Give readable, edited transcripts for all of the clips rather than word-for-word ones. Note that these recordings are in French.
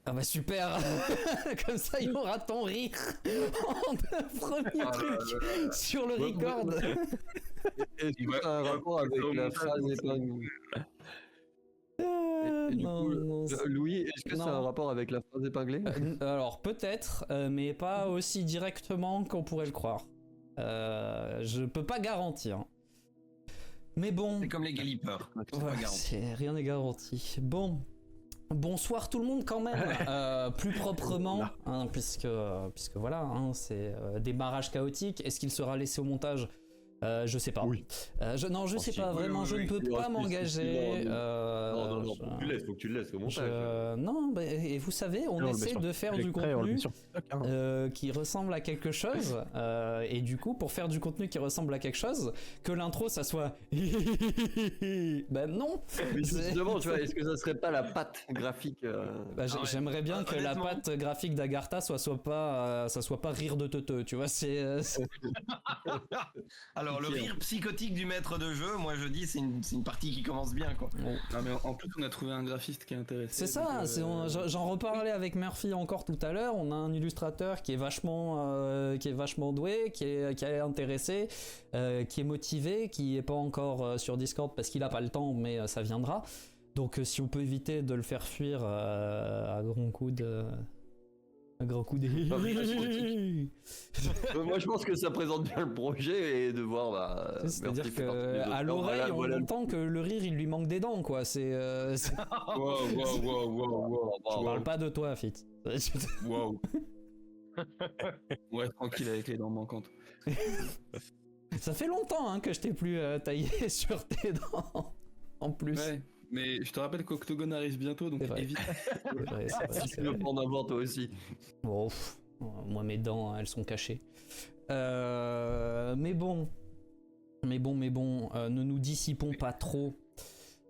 Ah bah super. Comme ça, il y aura ton rire en premier truc sur le record. Est-ce que ça a un rapport avec la phrase épinglée? Et du coup, Louis, est-ce que ça a un rapport avec la phrase épinglée? Alors peut-être, mais pas aussi directement qu'on pourrait le croire. Je peux pas garantir. Mais bon. C'est comme les galipeurs. Rien n'est garanti. Bon. Bonsoir tout le monde quand même, plus proprement, hein, puisque voilà, hein, c'est démarrage chaotique. Est-ce qu'il sera laissé au montage? Je sais pas. Oui. Je sais pas vraiment. Je ne peux pas m'engager. Non, faut que tu le laisses au montage. Non, et vous savez, on essaie de faire du contenu qui ressemble à quelque chose. Et du coup, pour faire du contenu qui ressemble à quelque chose, que l'intro ça soit. Ben non. Mais justement, tu vois, est-ce que ça serait pas la patte graphique J'aimerais bien que la patte graphique d'Agartha soit pas rire de teuteux, tu vois. Alors, le rire psychotique du maître de jeu, moi je dis, c'est une partie qui commence bien, quoi. Non, mais en plus, on a trouvé un graphiste qui est intéressé. C'est ça, j'en reparlais avec Murphy encore tout à l'heure. On a un illustrateur qui est vachement doué, qui est intéressé, qui est motivé, qui est pas encore sur Discord parce qu'il a pas le temps, mais ça viendra. Donc, si on peut éviter de le faire fuir à grands coups de. Un grand coup de... Moi je pense que ça présente bien le projet et de voir c'est-à-dire qu'à l'oreille on entend que le rire il lui manque des dents quoi. C'est je parle pas de toi Fitz. Wow. Ouais, tranquille avec les dents manquantes. Ça fait longtemps hein, que je t'ai plus taillé sur tes dents en plus. Ouais. Mais je te rappelle qu'Octogone arrive bientôt, donc évite. Si tu veux en avoir toi aussi. Oh, moi mes dents, elles sont cachées. Mais bon, ne nous dissipons pas trop.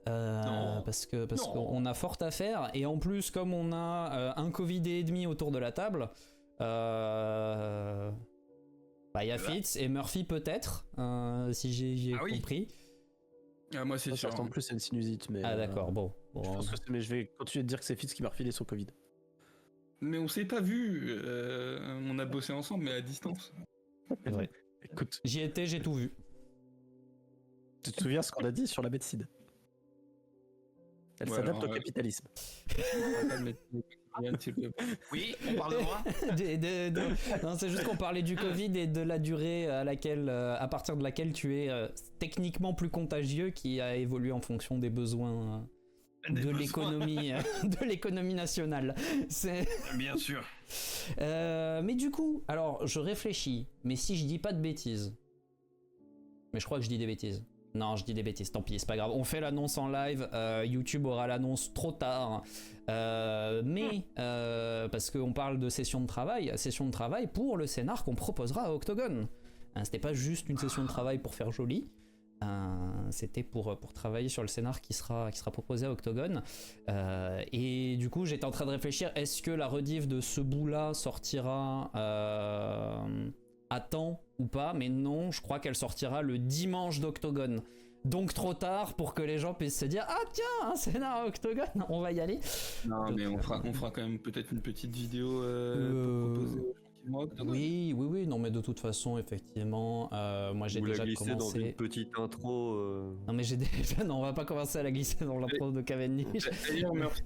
Parce qu'on a fort à faire. Et en plus, comme on a un Covid et demi autour de la table, il y a Fitz et Murphy peut-être, si j'ai compris. Ah, moi c'est sûr. En plus c'est une sinusite, mais. Ah d'accord, bon. Mais je vais continuer de dire que c'est Fitz qui m'a refilé son Covid. Mais on s'est pas vu. On a bossé ensemble, mais à distance. C'est vrai. Écoute, j'y étais, j'ai tout vu. Tu te souviens ce qu'on a dit sur la médecine? Elle s'adapte au capitalisme. Oui, on parle de moi. Non, c'est juste qu'on parlait du Covid et de la durée à partir de laquelle tu es techniquement plus contagieux, qui a évolué en fonction des besoins de l'économie nationale. Bien sûr. Mais du coup, alors je réfléchis, mais si je dis pas de bêtises, mais je crois que je dis des bêtises. Non, je dis des bêtises, tant pis, c'est pas grave. On fait l'annonce en live, YouTube aura l'annonce trop tard. Mais, parce qu'on parle de session de travail pour le scénar qu'on proposera à Octogone. C'était pas juste une session de travail pour faire joli, c'était pour travailler sur le scénar qui sera proposé à Octogone. Et du coup, j'étais en train de réfléchir, est-ce que la rediff de ce bout-là sortira à temps ou pas, mais non, je crois qu'elle sortira le dimanche d'Octogone. Donc trop tard pour que les gens puissent se dire ah tiens, un scénar Octogone, on va y aller. Non, mais on fera quand même peut-être une petite vidéo pour proposer tranquillement Octogone. Oui, non mais de toute façon, effectivement, moi j'ai déjà commencé dans une petite intro. Non mais j'ai déjà, non, on va pas commencer à la glisser dans l'intro de Cavendish. D'ailleurs, merci,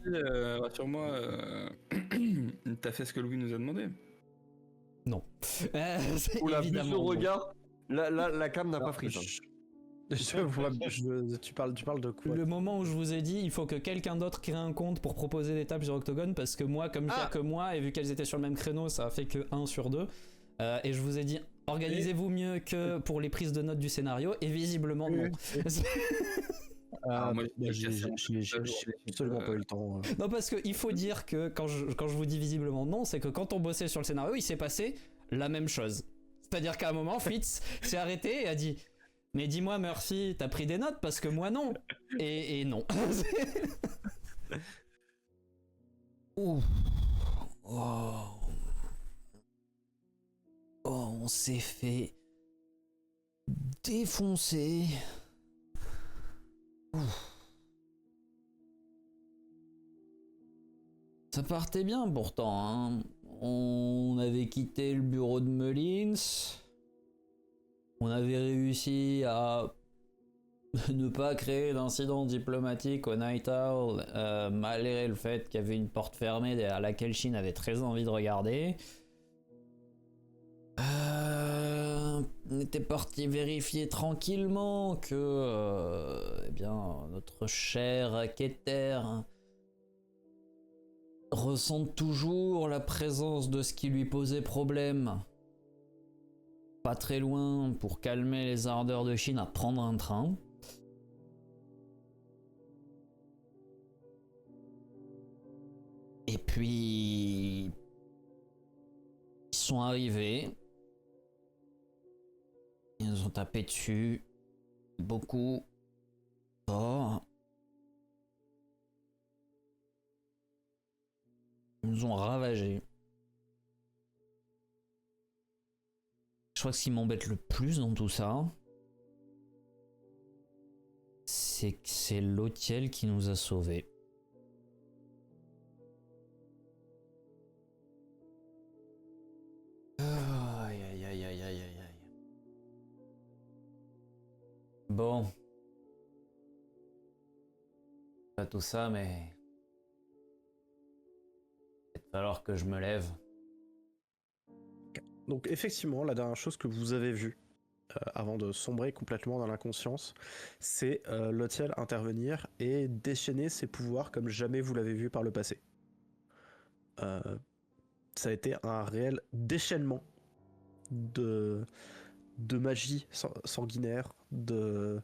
rassure-moi, t'as fait ce que Louis nous a demandé. Non. Oula, vu son regard, la cam n'a pas pris. Tu parles de quoi? Le moment où je vous ai dit, il faut que quelqu'un d'autre crée un compte pour proposer des tables sur Octogone, parce que moi, comme il n'y a que moi, et vu qu'elles étaient sur le même créneau, ça a fait que 1 sur 2. Et je vous ai dit, organisez-vous mieux que pour les prises de notes du scénario, et visiblement non. Moi, j'ai absolument pas eu le temps. Non, parce qu'il faut dire que quand je vous dis visiblement non, c'est que quand on bossait sur le scénario, il s'est passé la même chose. C'est-à-dire qu'à un moment, Fitz s'est arrêté et a dit mais dis-moi Murphy, t'as pris des notes parce que moi non. Et non. Ouh. Oh, on s'est fait défoncer. Ça partait bien pourtant, hein. On avait quitté le bureau de Mullins. On avait réussi à ne pas créer d'incident diplomatique au Night Owl, malgré le fait qu'il y avait une porte fermée derrière laquelle Shin avait très envie de regarder. On était parti vérifier tranquillement que eh bien, notre cher Keter ressente toujours la présence de ce qui lui posait problème. Pas très loin pour calmer les ardeurs de Shin à prendre un train. Et puis... Ils sont arrivés. Ils nous ont tapé dessus. Beaucoup. Fort. Ils nous ont ravagés. Je crois que ce qui m'embête le plus dans tout ça, c'est que c'est Lautiel qui nous a sauvés. Aïe aïe aïe aïe aïe aïe aïe. Bon. Pas tout ça, mais... Il va falloir que je me lève. Donc effectivement, la dernière chose que vous avez vue, avant de sombrer complètement dans l'inconscience, c'est Lautiel intervenir et déchaîner ses pouvoirs comme jamais vous l'avez vu par le passé. Ça a été un réel déchaînement de magie sanguinaire, de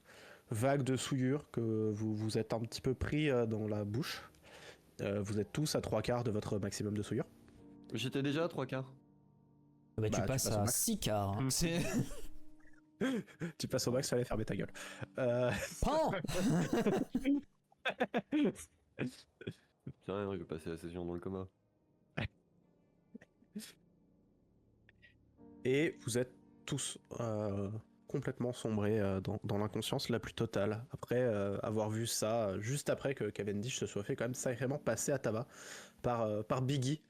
vagues de souillure que vous vous êtes un petit peu pris dans la bouche. Vous êtes tous à 3/4 de votre maximum de souillure. J'étais déjà à 3/4. Bah, tu passes à 6/4. Hein. Tu passes au max, fallait fermer ta gueule. Pan C'est rien, je vais passer la session dans le coma. Et vous êtes tous complètement sombrés dans l'inconscience la plus totale. Après avoir vu ça, juste après que Cavendish se soit fait quand même sacrément passer à tabac par Biggie,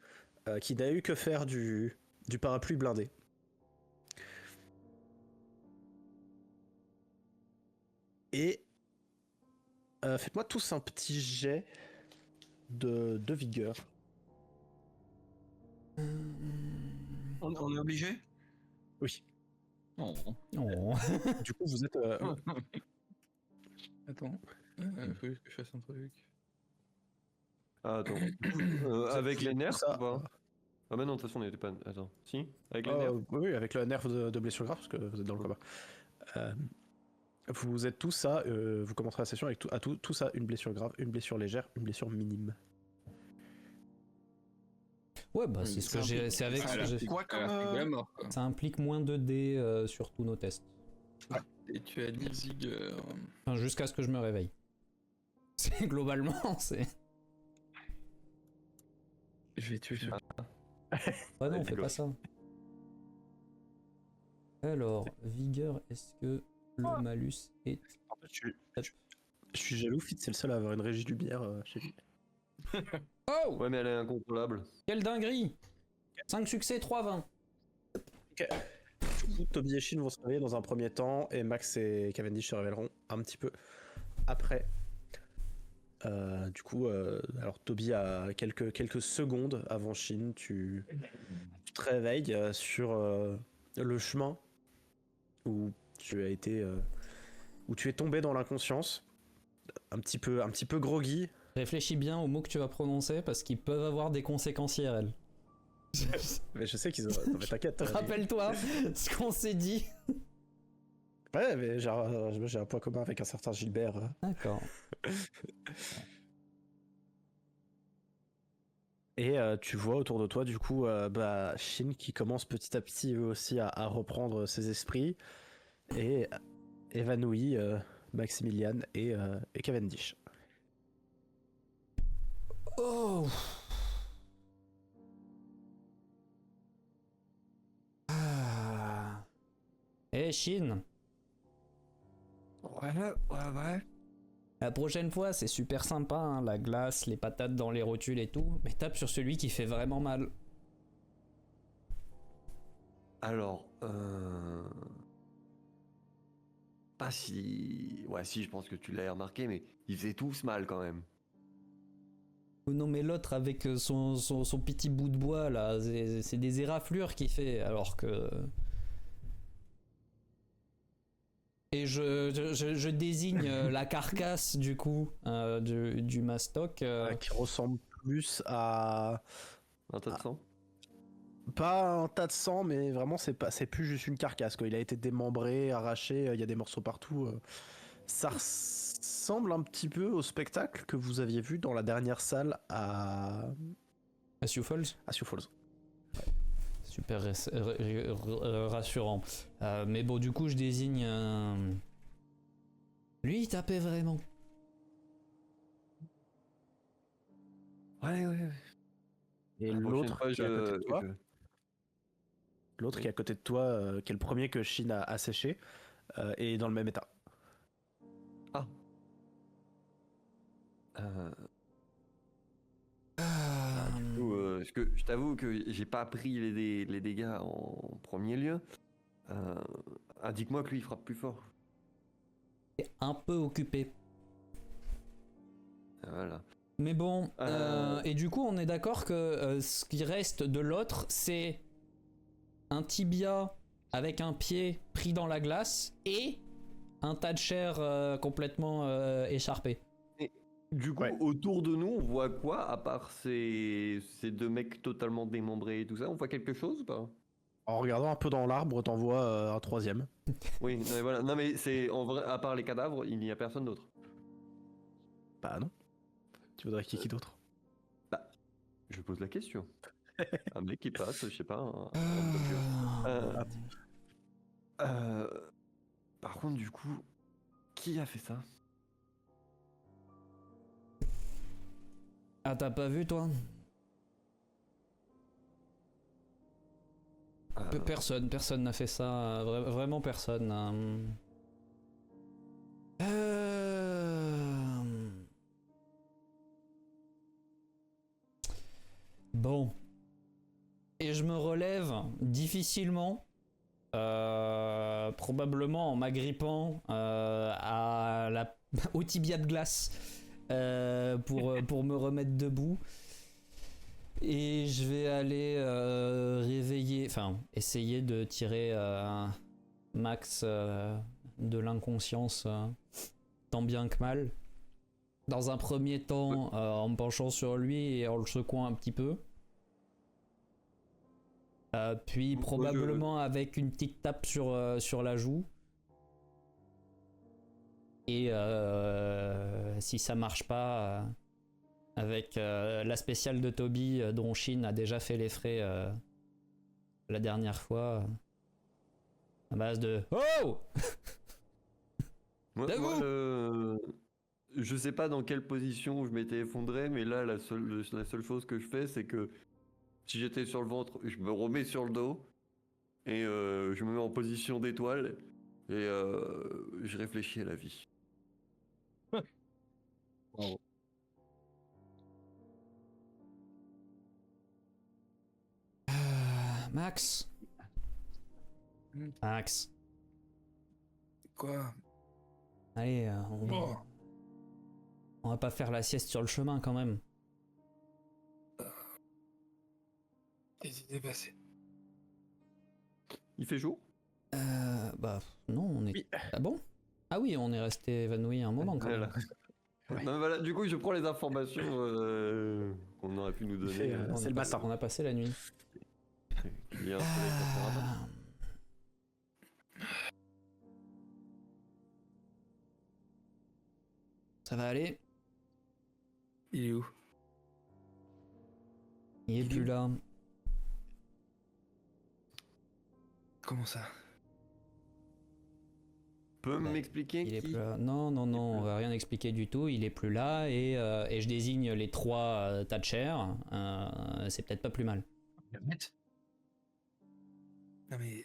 qui n'a eu que faire du parapluie blindé. Et faites-moi tous un petit jet de vigueur. On est obligé? Oui. Oh. Oh. Du coup, vous êtes... Attends, faut juste que je fasse un truc. Ah, attends. Avec les nerfs ça, ou pas? Ah bah non, de toute façon on n'était pas... Attends, si? Avec les nerfs? Oui, avec le nerf de blessure grave, parce que vous êtes dans le combat. Vous êtes tous ça, vous commencerez la session avec tout ça, une blessure grave, une blessure légère, une blessure minime. Ouais, bah c'est ce que j'ai. C'est avec ce que j'ai fait. Quoi comme... Ça implique moins de dés sur tous nos tests. Et tu as dit vigueur. Enfin, jusqu'à ce que je me réveille. C'est globalement, c'est. Je vais tuer celui. Ah non, on fait pas ça. Alors, vigueur, est-ce que le malus est. En fait, je suis jaloux, Fit, c'est le seul à avoir une régie lumière chez lui. Oh! Ouais, mais elle est incontrôlable. Quelle dinguerie! 5 succès, 3-20. Ok. Du coup, Toby et Shin vont se réveiller dans un premier temps, et Max et Cavendish se révéleront un petit peu après. Du coup, alors Toby a quelques secondes avant Shin, tu te réveilles sur le chemin où tu as été, où tu es tombé dans l'inconscience, un petit peu groggy. Réfléchis bien aux mots que tu vas prononcer parce qu'ils peuvent avoir des conséquences IRL. Mais je sais qu'ils ont... Non mais t'inquiète. Rappelle-toi ce qu'on s'est dit. Ouais, mais j'ai un point commun avec un certain Gilbert. D'accord. Et tu vois autour de toi, du coup, Shin qui commence petit à petit eux aussi à reprendre ses esprits, et évanoui Maximilian et Cavendish. Oh! Ah. Eh, Shin! Ouais. La prochaine fois, c'est super sympa, hein, la glace, les patates dans les rotules et tout, mais tape sur celui qui fait vraiment mal. Alors, pas si... Ouais, si, je pense que tu l'as remarqué, mais ils faisaient tous mal quand même. Non, mais l'autre avec son petit bout de bois, là, c'est des éraflures qu'il fait, alors que... Et je désigne la carcasse, du coup, du mastoc. Qui ressemble plus à... Un tas de sang. Pas un tas de sang, mais vraiment, c'est plus juste une carcasse, quoi. Il a été démembré, arraché, il y a des morceaux partout. Ça ressemble un petit peu au spectacle que vous aviez vu dans la dernière salle à Sioux Falls. À Sioux Falls. Super rassurant. Mais bon, du coup, je désigne... Lui, il tapait vraiment. Ouais. Et l'autre qui est à côté de toi, l'autre qui est à côté de toi, qui est le premier que Shin a asséché, est dans le même état. Ah. Du coup, je t'avoue que j'ai pas pris les dégâts en premier lieu. Indique-moi que lui il frappe plus fort. C'est un peu occupé. Voilà. Mais bon, et du coup, on est d'accord que ce qui reste de l'autre, c'est un tibia avec un pied pris dans la glace et un tas de chair complètement écharpé. Et du coup, autour de nous, on voit quoi à part ces deux mecs totalement démembrés et tout ça? On voit quelque chose ou pas? En regardant un peu dans l'arbre, t'en vois un troisième. Oui, non, mais voilà. Non mais c'est en vrai, à part les cadavres, il n'y a personne d'autre. Bah non. Tu voudrais qui d'autre? Bah, je pose la question. Un mec qui passe, je sais pas. Par contre, du coup, qui a fait ça? Ah, t'as pas vu, toi? Personne n'a fait ça. Vraiment personne. Bon. Et je me relève difficilement. Probablement en m'agrippant au tibia de glace pour me remettre debout. Et je vais aller essayer de tirer Max de l'inconscience tant bien que mal. Dans un premier temps, en me penchant sur lui et en le secouant un petit peu. Puis probablement avec une petite tape sur la joue. Et si ça marche pas, avec la spéciale de Toby dont Shin a déjà fait les frais la dernière fois, à base de Oh moi, je sais pas dans quelle position je m'étais effondré, mais là la seule chose que je fais, c'est que si j'étais sur le ventre, je me remets sur le dos et je me mets en position d'étoile et je réfléchis à la vie. Bravo. Max. Max. Quoi? Allez, on va pas faire la sieste sur le chemin quand même. Les idées passées. Il fait chaud? Bah non, on est... Oui. Ah bon? Ah oui, on est resté évanoui un moment quand même. Ouais. Non, mais voilà, du coup, je prends les informations qu'on aurait pu nous donner. C'est le matin. On a passé la nuit. Il y a un soleil température. Ça va aller? Il est où? Il est plus là. Comment ça? Peut m'expliquer Il est qui? plus là. Non, on va rien expliquer du tout. Il est plus là et je désigne les 3 tas de chair. C'est peut-être pas plus mal. Non mais...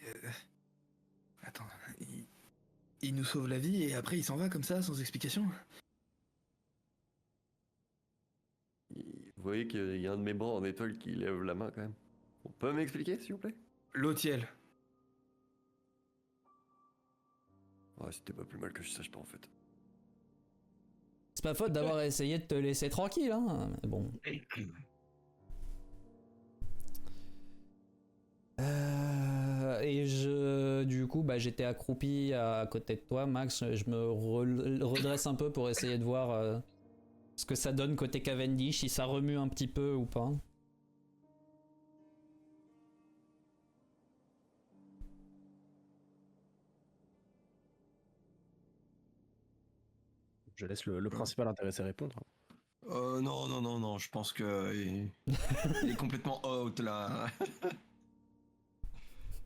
Attends, il nous sauve la vie et après il s'en va comme ça, sans explication? voyez qu'il y a un de mes bras en étoile qui lève la main quand même. On peut m'expliquer, s'il vous plaît? L'Otiel. Ouais, c'était pas plus mal que je sache pas en fait. C'est pas faute d'avoir essayé de te laisser tranquille, hein. Mais bon. Du coup, bah, j'étais accroupi à côté de toi, Max. Je me redresse un peu pour essayer de voir ce que ça donne côté Cavendish, si ça remue un petit peu ou pas. Je laisse le principal intéressé répondre. Non, je pense que il est complètement out là.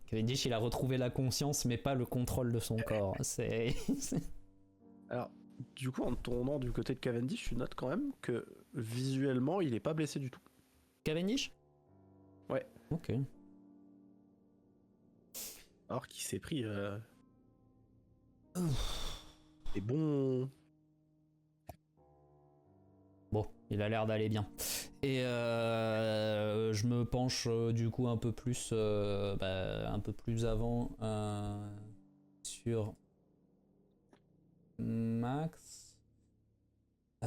Cavendish, il a retrouvé la conscience, mais pas le contrôle de son corps. Alors, du coup, en tournant du côté de Cavendish, je note quand même que visuellement, il est pas blessé du tout. Cavendish? Ouais. Ok. Alors qu'il s'est pris des bons... Bon, il a l'air d'aller bien. Et je me penche du coup un peu plus avant sur Max. Et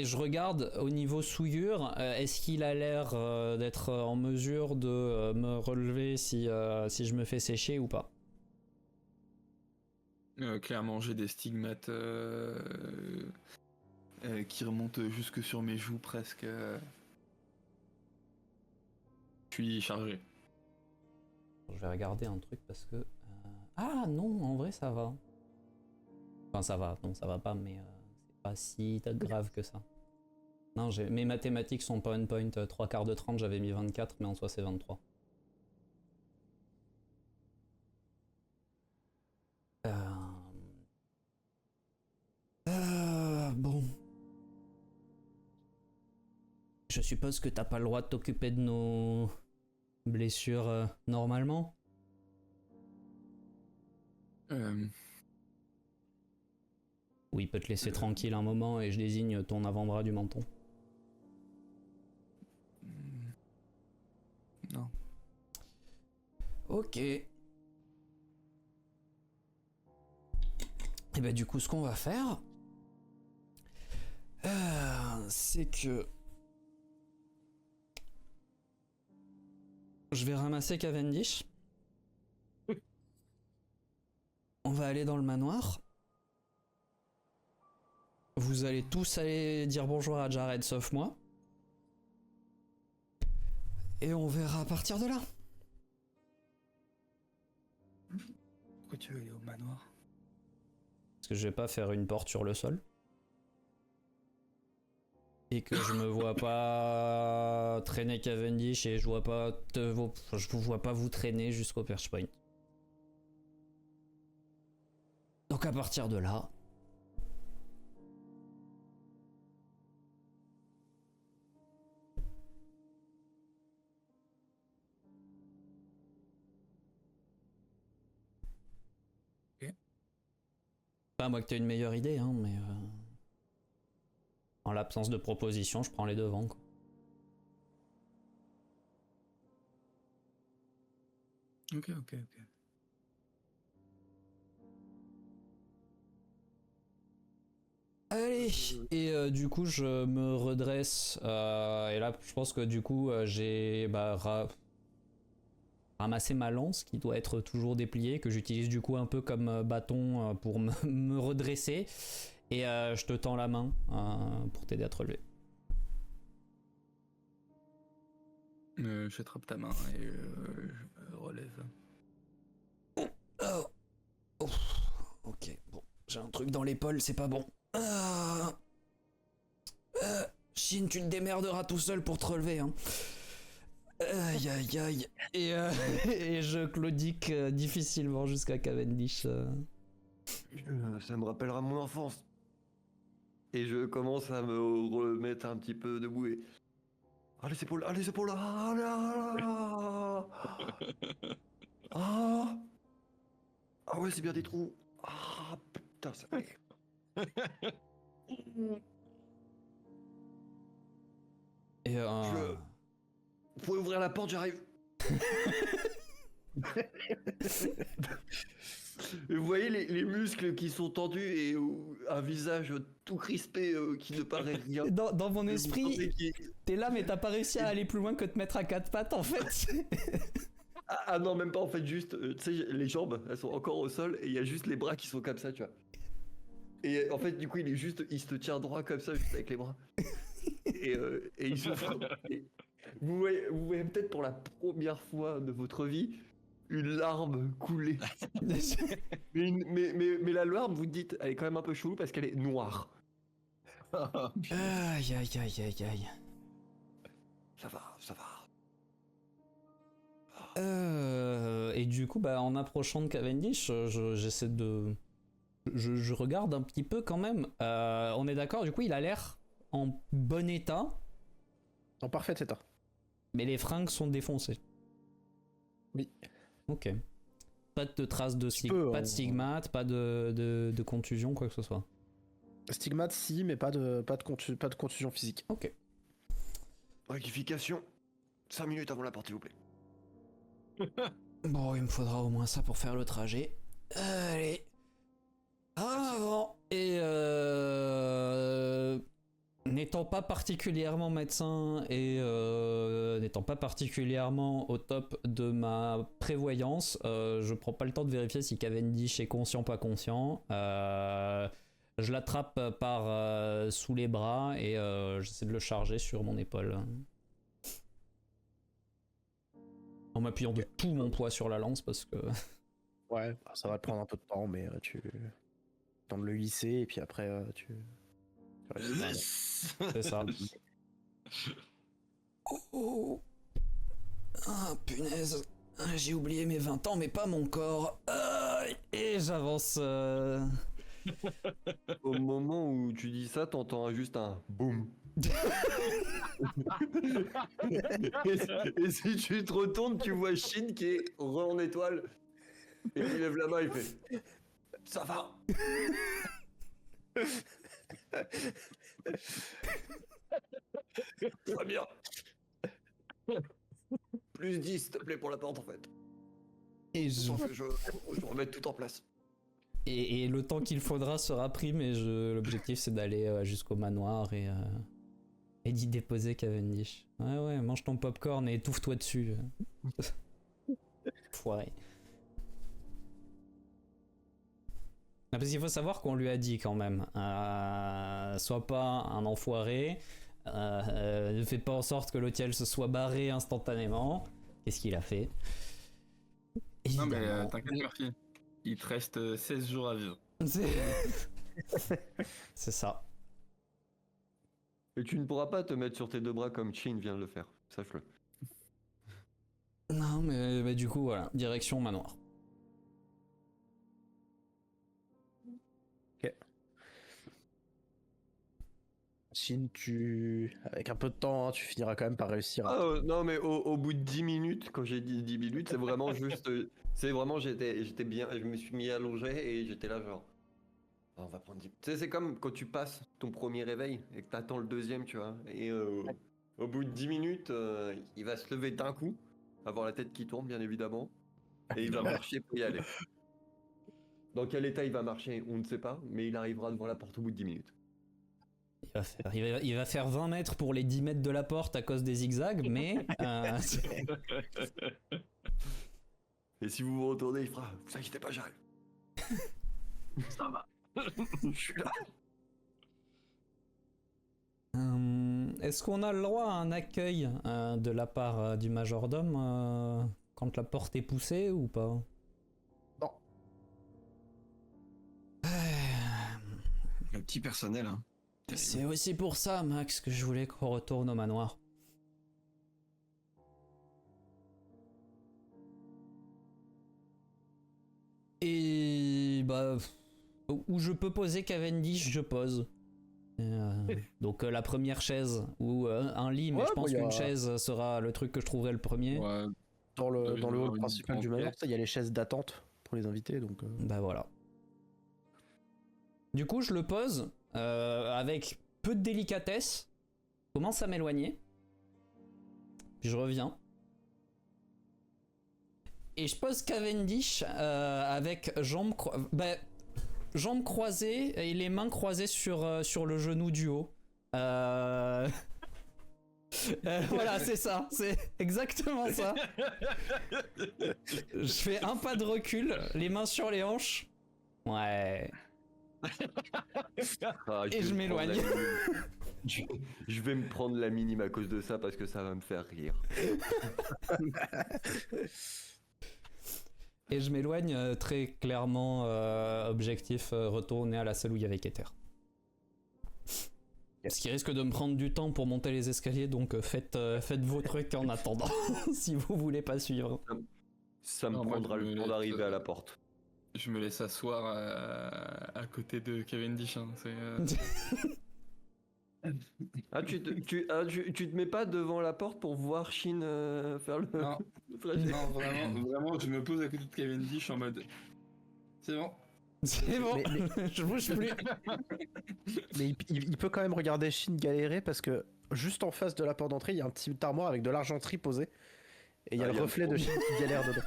je regarde au niveau souillure, est-ce qu'il a l'air d'être en mesure de me relever si je me fais sécher ou pas? Clairement, j'ai des stigmates qui remontent jusque sur mes joues presque. Je suis chargé. Je vais regarder un truc parce que... Ah non, en vrai ça va. Enfin ça va, non ça va pas, mais c'est pas si grave que ça. Non, mes mathématiques sont pas on point, 3 quarts de 30, j'avais mis 24, mais en soi c'est 23. Bon. Je suppose que t'as pas le droit de t'occuper de nos blessures normalement? Oui, il peut te laisser tranquille un moment et je désigne ton avant-bras du menton. Non. Ok. Et bah du coup, ce qu'on va faire, c'est que je vais ramasser Cavendish. On va aller dans le manoir. Vous allez tous aller dire bonjour à Jared sauf moi. Et on verra à partir de là. Pourquoi tu veux aller au manoir? Parce que je vais pas faire une porte sur le sol. Et que je me vois pas traîner Cavendish et je vois pas je vous vois pas vous traîner jusqu'au perch point. Donc à partir de là, pas moi que t'aies une meilleure idée, hein, mais en l'absence de proposition, je prends les devants, quoi. Ok. Allez, et du coup je me redresse et là je pense que du coup j'ai ramassé ma lance qui doit être toujours dépliée, que j'utilise du coup un peu comme bâton pour me redresser, et je te tends la main pour t'aider à te relever. J'attrape ta main et je me relève. Oh. Ok, bon, j'ai un truc dans l'épaule, c'est pas bon. Shin, tu te démerderas tout seul pour te relever, hein. Aïe. Et je claudique difficilement jusqu'à Cavendish. Ça me rappellera mon enfance. Et je commence à me remettre un petit peu debout et... Ah, les épaules, ah là. Ah ouais, c'est bien des trous. Ah, Putain, ça... Et Vous pouvez ouvrir la porte, j'arrive. Et vous voyez les muscles qui sont tendus et un visage tout crispé qui ne paraît rien. dans mon Et vous esprit, sentez qu'il- t'es là mais t'as pas réussi à aller plus loin que te mettre à quatre pattes en fait. Ah non, même pas en fait, juste, tu sais, les jambes, elles sont encore au sol et il y a juste les bras qui sont comme ça, tu vois. Et en fait, du coup, il se tient droit comme ça, juste avec les bras. Et il se et vous voyez peut-être pour la première fois de votre vie une larme couler. Mais la larme, vous dites, elle est quand même un peu chelou parce qu'elle est noire. Aïe aïe aïe aïe aïe. Ça va, ça va. Et du coup, bah, en approchant de Cavendish, j'essaie de... Je regarde un petit peu quand même. On est d'accord, du coup, il a l'air en bon état, En parfait état. mais les fringues sont défoncées. Oui. Ok. Pas de traces de pas de stigmates, pas de contusion, quoi que ce soit. Stigmate, si, mais pas de contusion physique. Ok. Rectification. 5 minutes avant la porte, s'il vous plaît. Bon, il me faudra au moins ça pour faire le trajet. Allez. Avant. Et n'étant pas particulièrement médecin et n'étant pas particulièrement au top de ma prévoyance, je prends pas le temps de vérifier si Cavendish est conscient, pas conscient. Je l'attrape par sous les bras et j'essaie de le charger sur mon épaule. En m'appuyant de tout mon poids sur la lance parce que... Ouais, ça va te prendre un peu de temps, mais tu temps de le hisser et puis après tu C'est ça. Oh. Ah, punaise. J'ai oublié mes 20 ans, mais pas mon corps. Et j'avance. Au moment où tu dis ça, t'entends juste un boum. et si tu te retournes, tu vois Shin qui est en étoile et il lève la main, il fait ça va. Très bien. Plus 10 s'il te plaît pour la porte en fait. Et Je remets tout en place. Et le temps qu'il faudra sera pris, mais l'objectif c'est d'aller jusqu'au manoir et d'y déposer Cavendish. Ouais, mange ton popcorn et étouffe-toi dessus. Foiré. Non, parce qu'il faut savoir qu'on lui a dit quand même, sois pas un enfoiré, ne fais pas en sorte que l'hôtel se soit barré instantanément. Qu'est-ce qu'il a fait? Non mais Évidemment. t'inquiète Murphy, il te reste 16 jours à vivre. C'est ça. Et tu ne pourras pas te mettre sur tes deux bras comme Shin vient de le faire, sache-le. Non, mais du coup, voilà, direction manoir. Ok. Shin, avec un peu de temps, hein, tu finiras quand même par réussir à... Non mais au bout de 10 minutes, quand j'ai dit 10 minutes, c'est vraiment juste... c'est vraiment, j'étais bien, je me suis mis allongé et j'étais là genre... On va prendre 10... Tu sais, c'est comme quand tu passes ton premier réveil et que t'attends le deuxième, tu vois. Et au bout de 10 minutes, il va se lever d'un coup, avoir la tête qui tourne bien évidemment, et il va marcher pour y aller. Dans quel état il va marcher, on ne sait pas, mais il arrivera devant la porte au bout de 10 minutes. Il va faire 20 mètres pour les 10 mètres de la porte à cause des zigzags, mais... Et si vous vous retournez, il fera « Vous inquiétez pas, j'arrive. » Ça va. Je suis là. Est-ce qu'on a le droit à un accueil de la part du majordome quand la porte est poussée ou pas? Non. Le petit personnel, hein. C'est aussi pour ça, Max, que je voulais qu'on retourne au manoir. Et bah, où je peux poser Cavendish, je pose. Donc la première chaise ou un lit, mais Ouais, je pense bah, qu'une chaise sera le truc que je trouverai le premier. Ouais, Dans le hall une principal du grande manoir, pièce. il y a les chaises d'attente pour les invités, donc... Bah voilà. Du coup, je le pose avec peu de délicatesse, commence à m'éloigner, puis je reviens. Et je pose Cavendish avec jambes croisées et les mains croisées sur le genou du haut. Voilà, c'est ça, c'est exactement ça. Je fais un pas de recul, les mains sur les hanches. Ouais. Et je m'éloigne. Je vais me prendre la minime à cause de ça parce que ça va me faire rire. Et je m'éloigne très clairement, objectif, retourner à la salle où il y avait Keter. Ce qui risque de me prendre du temps pour monter les escaliers, donc faites vos trucs en attendant, si vous voulez pas suivre. Ça me prendra le temps d'arriver à la porte. Je me laisse asseoir à côté de Cavendish. Hein. Ah, tu te mets pas devant la porte pour voir Shin faire le... Non, non vraiment, je me pose à côté de Cavendish en mode... C'est bon. C'est bon, je bouge plus. Mais il peut quand même regarder Shin galérer parce que juste en face de la porte d'entrée, il y a un petit armoire avec de l'argenterie posée. Et il y a le reflet de Shin qui galère dedans.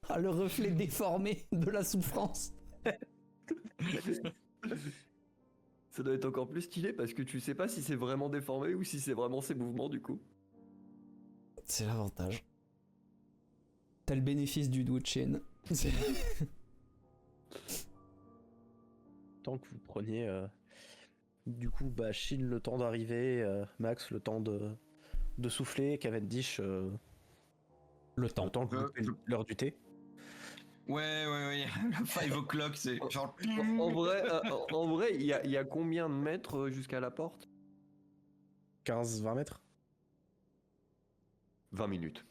Ah, le reflet déformé de la souffrance. Ça doit être encore plus stylé parce que tu sais pas si c'est vraiment déformé ou si c'est vraiment ses mouvements du coup. C'est l'avantage. T'as le bénéfice du doute Shin. Tant que vous preniez du coup Shin le temps d'arriver, Max le temps de souffler, Cavendish le temps que vous coupez l'heure du thé. Ouais, le 5 o'clock, c'est genre... En vrai, il y a combien de mètres jusqu'à la porte? 15-20 mètres. 20 minutes.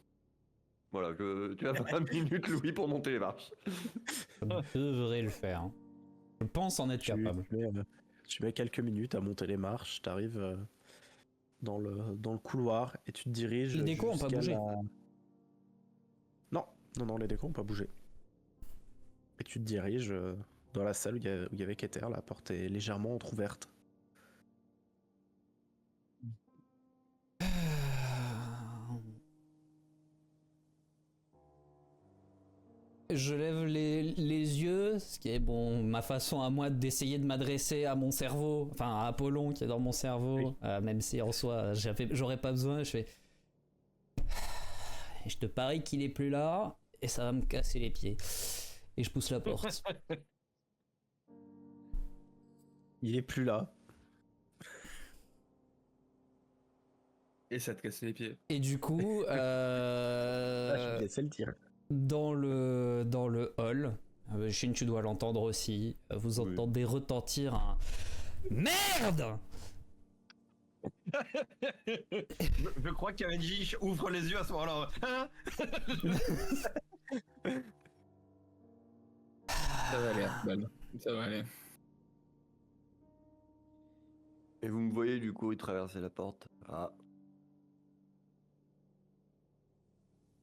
Voilà, tu as 20 minutes, Louis, pour monter les marches. Ça devrait le faire. Hein. Je pense en être capable. Tu mets quelques minutes à monter les marches, t'arrives dans le couloir et tu te diriges. Les décos ont pas bougé. Non, les décos ont pas bougé. Et tu te diriges dans la salle où il y avait Keter, la porte est légèrement entrouverte. Je lève les yeux, ce qui est ma façon à moi d'essayer de m'adresser à mon cerveau, enfin à Apollon qui est dans mon cerveau, oui. Même si en soi j'aurais pas besoin, je fais... Je te parie qu'il est plus là, et ça va me casser les pieds. Et je pousse la porte. Il est plus là. Et ça te casse les pieds. Et du coup... je laisse le dire. Dans le hall, Shin, tu dois l'entendre aussi, vous entendez retentir un merde. Je crois que Cavendish ouvre les yeux à ce moment-là. Hein? Ça va aller, ça va aller. Et vous me voyez du coup traverser la porte. Ah.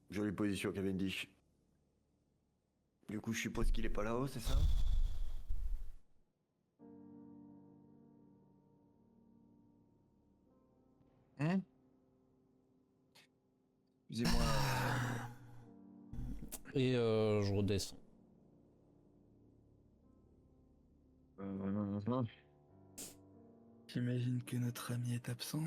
Jolie position, Cavendish. Du coup, je suppose qu'il est pas là-haut, c'est ça? Excusez-moi. Et je redescends. J'imagine que notre ami est absent.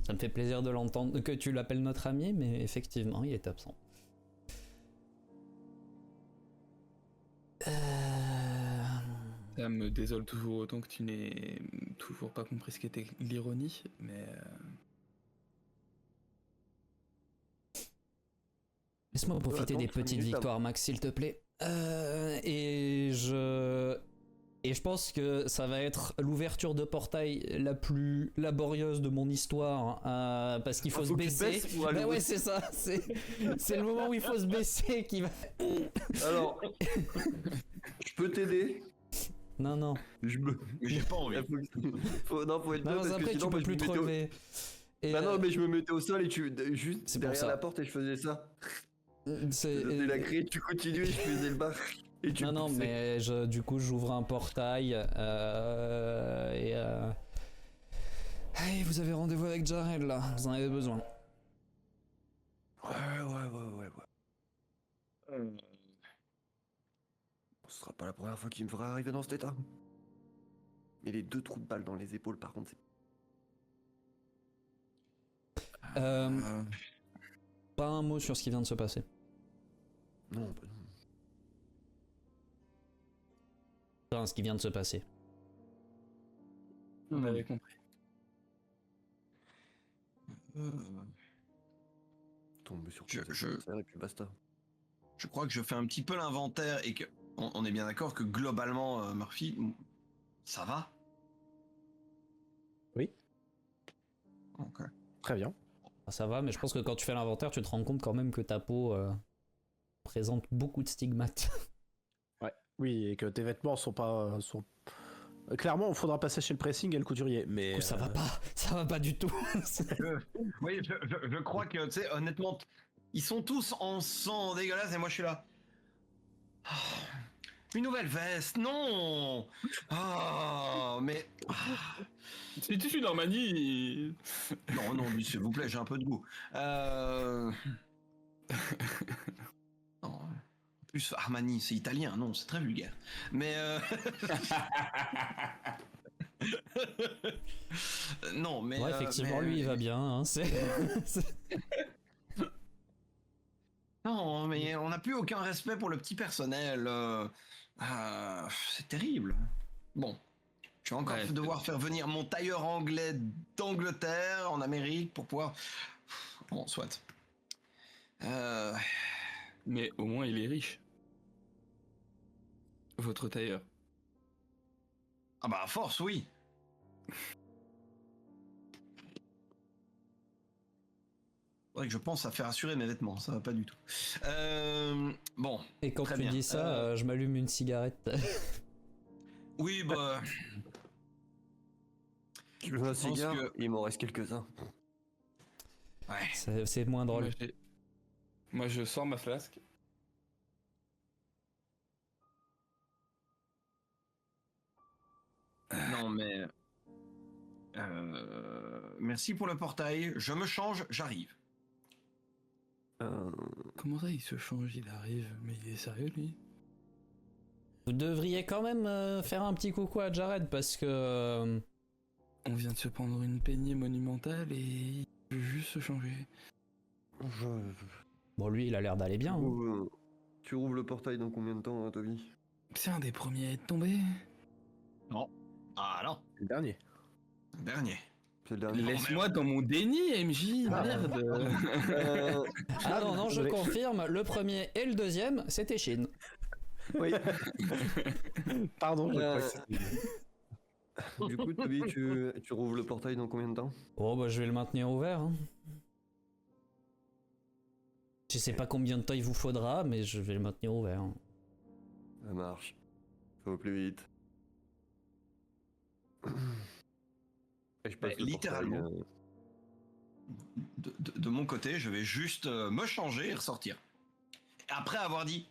Ça me fait plaisir de l'entendre, que tu l'appelles notre ami, mais effectivement, il est absent. Ça me désole toujours autant que tu n'aies toujours pas compris ce qu'était l'ironie, mais... Laisse-moi profiter des petites victoires, Max, s'il te plaît. Et je pense que ça va être l'ouverture de portail la plus laborieuse de mon histoire, parce qu'il faut se baisser. Ouais, c'est ça, c'est le moment où il faut se baisser qui va... Alors, je peux t'aider? Non. J'ai pas envie. Faut être non, parce après, tu peux plus te relever. Non, mais je me mettais au sol et juste c'est derrière ça. la porte et je faisais ça. C'est la clé, tu continues, je faisais le bar. Et tu non, mais du coup, j'ouvre un portail et hey, vous avez rendez-vous avec Jared là, vous en avez besoin. Ouais. Ce sera pas la première fois qu'il me fera arriver dans cet état. Mais les 2 trous de balle dans les épaules, par contre, c'est... Pas un mot sur ce qui vient de se passer. Non, bah non. Enfin, ce qui vient de se passer. On avait compris. Tombe sur Je- et puis basta. Je crois que je fais un petit peu l'inventaire et que on est bien d'accord que globalement, Murphy, ça va. Oui. Ok. Très bien. Ça va, mais je pense que quand tu fais l'inventaire, tu te rends compte quand même que ta peau présente beaucoup de stigmates. Oui, et que tes vêtements sont pas... Clairement, il faudra passer chez le pressing et le couturier, mais... Ça va pas du tout. Oui, je crois que, tu sais, honnêtement, ils sont tous en sang dégueulasse et moi je suis là. Ah, une nouvelle veste, non. Mais... Si tu suis Normandie... Non, lui, s'il vous plaît, j'ai un peu de goût. Non. En plus, Armani, c'est italien, non, c'est très vulgaire. Mais... non, mais... Ouais, effectivement, mais- lui, il va bien. Hein, Non, mais on n'a plus aucun respect pour le petit personnel. C'est terrible. Bon, je vais encore devoir faire venir mon tailleur anglais d'Angleterre en Amérique pour pouvoir... Bon, soit. Mais au moins, il est riche. Votre tailleur. Ah bah à force, oui. Faudrait que je pense à faire assurer mes vêtements, ça va pas du tout. Bon. Et quand très tu bien. dis ça, je m'allume une cigarette. Oui, bah... Tu veux un Je pense cigare que- Il m'en reste quelques-uns. Ouais. C'est moins drôle. Moi, je sors ma flasque. Non, mais... Merci pour le portail, je me change, j'arrive. Comment ça, il se change, il arrive? Mais il est sérieux, lui? Vous devriez quand même faire un petit coucou à Jared parce que... On vient de se prendre une peignée monumentale et il veut juste se changer. Bon, lui, il a l'air d'aller bien. Hein. Tu rouvres le portail dans combien de temps, hein, Toby? C'est un des premiers à être tombé. Non. Ah non, Le dernier. dernier. C'est le dernier. Laisse-moi dans mon déni, MJ, merde. Ah non, je confirme, le premier et le deuxième, c'était Chine. Oui. Pardon, je crois que c'était- Du coup, Toby, tu rouvres le portail dans combien de temps? Oh bah je vais le maintenir ouvert. Hein. Je sais pas combien de temps il vous faudra, mais je vais le maintenir ouvert. Hein. Ça marche. Faut au plus vite. Et je passe le littéralement. portail, De mon côté, je vais juste me changer et ressortir. Et après avoir dit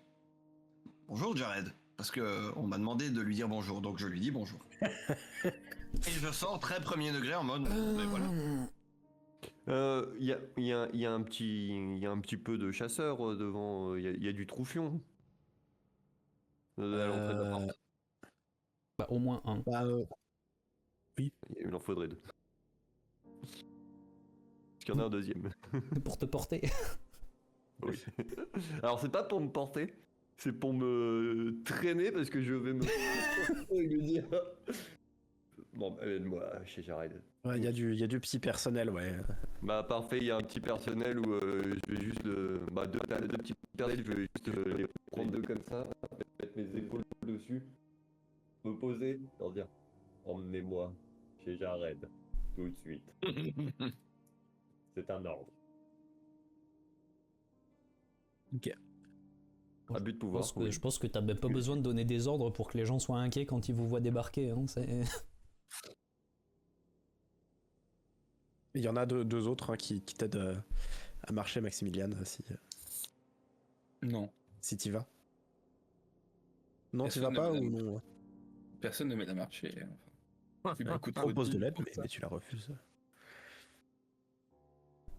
bonjour Jared, parce que on m'a demandé de lui dire bonjour, donc je lui dis bonjour. Et je sors très premier degré en mode. Mais voilà. Il y a un petit peu de chasseurs devant. Il y a du troufion. À l'entrée de la porte. Bah au moins un. Il en faudrait 2. Parce qu'il y en a un deuxième. Pour te porter. Oui. Alors c'est pas pour me porter, c'est pour me traîner parce que je vais me lui dire. Bon, aide-moi chez Jared. Ouais, il y a du petit personnel, ouais. Bah parfait, il y a un petit personnel où je vais juste deux petits personnels, je vais juste les prendre 2 comme ça, mettre mes épaules dessus, me poser, leur dire emmenez-moi chez Jared tout de suite. C'est un ordre. Ok. À but de pouvoir. Je pense que t'as même pas besoin de donner des ordres pour que les gens soient inquiets quand ils vous voient débarquer. Hein, Il y en a deux autres hein, qui t'aident à marcher, Maximilian. Si... Non. Si t'y vas. Non, t'y Personne vas pas ne ou me- non? Personne ne m'aide à marcher. Enfin. Tu m'as coûté On propose de trop l'aide, pour mais, ça. mais tu la refuses.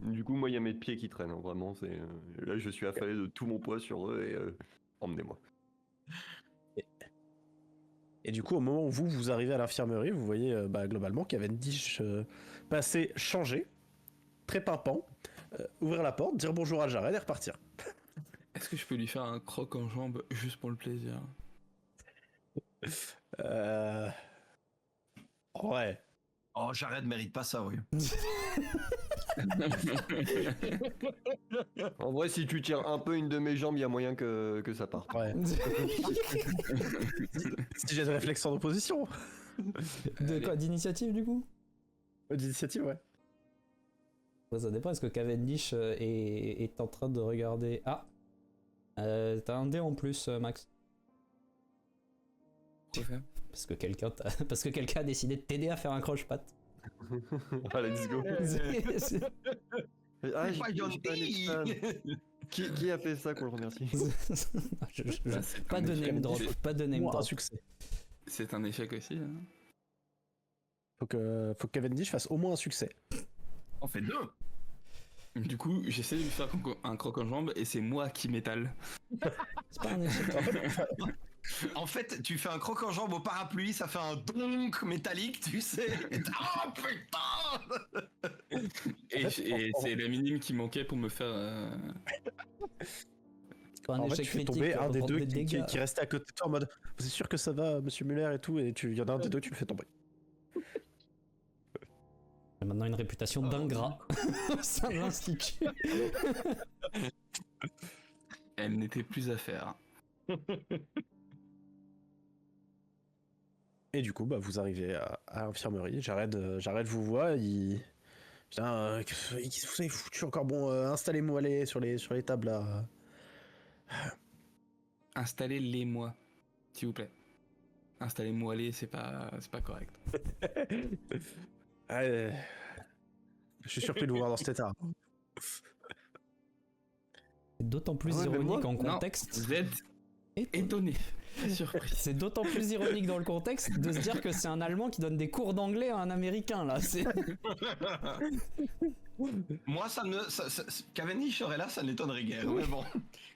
Du coup, moi, il y a mes pieds qui traînent, hein, vraiment. Là, je suis affalé de tout mon poids sur eux et emmenez-moi. Et du coup, au moment où vous arrivez à l'infirmerie, vous voyez globalement Cavendish passer, changer, très pimpant, ouvrir la porte, dire bonjour à Jared et repartir. Est-ce que je peux lui faire un croc en jambe juste pour le plaisir? Ouais. Oh, Jared mérite pas ça, oui. En vrai, si tu tires un peu une de mes jambes, il y a moyen que ça parte. Ouais. Si j'ai des réflexes en opposition. De quoi? D'initiative du coup? D'initiative, ouais. Ça dépend, est-ce que Cavendish est en train de regarder... Ah t'as un dé en plus, Max. Quoi faire? Parce que quelqu'un a décidé de t'aider à faire un croche-patte. Ah, let's go. Ah, Pas j'ai Yonti. pas un qui a fait ça, qu'on le remercie? Bah, c'est Pas un de échec. name drop, pas de name Moi, un drop. succès. C'est un échec aussi. Hein. Faut que Cavendish fasse au moins un succès. On fait 2. Du coup, j'essaie de lui faire un croc en jambe et c'est moi qui m'étale. C'est pas un échec. En fait, tu fais un croc en jambe au parapluie, ça fait un donk métallique, tu sais. Oh putain. Et c'est la minime qui manquait pour me faire. C'est pas un En fait, échec tu fais critique, tomber un pour des prendre deux des dégâts. qui restait à côté de toi en mode vous êtes sûr que ça va, monsieur Muller et tout, et il y en a un des deux, tu le fais tomber. J'ai maintenant une réputation d'ingrat au sein de l'institut. Elle n'était plus à faire. Et du coup, vous arrivez à l'infirmerie. Jared vous voit, il. Putain, qu'est-ce que vous avez foutu encore? Bon, installez-moi sur les tables là. Installez-les-moi, s'il vous plaît. Installez-moi les, c'est pas correct. Je suis surpris de vous voir dans cet état. C'est d'autant plus Ouais, mais ironique moi- en Non, contexte. vous êtes étonné, très surpris. C'est d'autant plus ironique dans le contexte de se dire que c'est un Allemand qui donne des cours d'anglais à un Américain là. Moi, Cavendish serait là, ça ne l'étonnerait guère. Mais bon,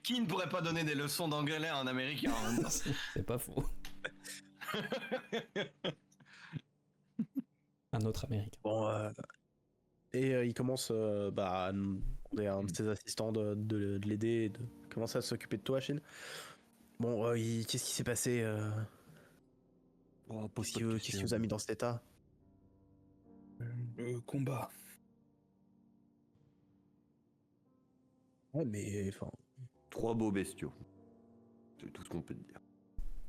qui ne pourrait pas donner des leçons d'anglais à un Américain en même temps? C'est pas faux. Un autre Américain. Bon, et il commence à demander à un de ses assistants de l'aider et de commencer à s'occuper de toi, Shin. Bon, qu'est-ce qui s'est passé Oh, Qu'est-ce qui vous a mis dans cet état? Le combat. Ouais, mais enfin. 3 beaux bestiaux. C'est tout ce qu'on peut te dire.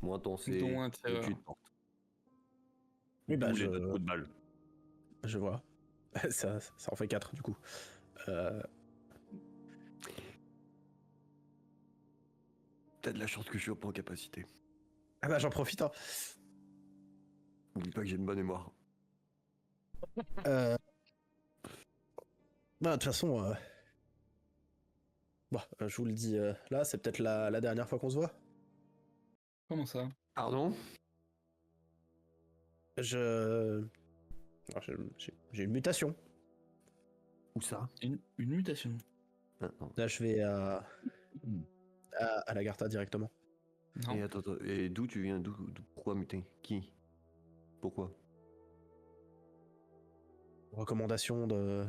Moins t'en sais, Dont un plus tireur. tu te portes. Oui, D'où les 2 coups de balle. je vois. ça en fait 4 du coup. T'as de la chance que je suis pas en capacité. Ah bah j'en profite. Hein. N'oublie pas que j'ai une bonne mémoire. De toute façon, je vous le dis là, c'est peut-être la dernière fois qu'on se voit. Comment ça? Pardon? J'ai une mutation. Où ça? Une mutation. Ah, non. Là, je vais à l'Agartha directement. Non. Et attends, et d'où tu viens? Pourquoi muter? Qui? Pourquoi? Recommandation de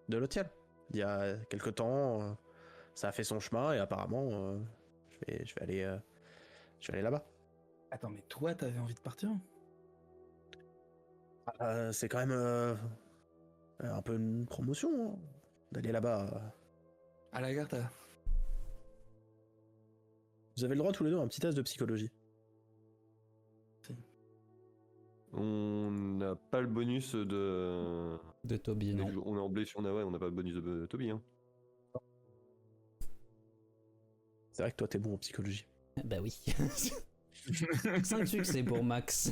l'hôtel. Il y a quelque temps, ça a fait son chemin et apparemment, je vais aller là-bas. Attends, mais toi, t'avais envie de partir? C'est quand même un peu une promotion hein, d'aller là-bas. À la gare, t'as... Vous avez le droit tous les deux à un petit test de psychologie. On n'a pas le bonus de... De Toby, non. On est en blessure, on n'a pas le bonus de Toby. Hein. C'est vrai que toi, t'es bon en psychologie. Bah oui. 5 succès pour Max.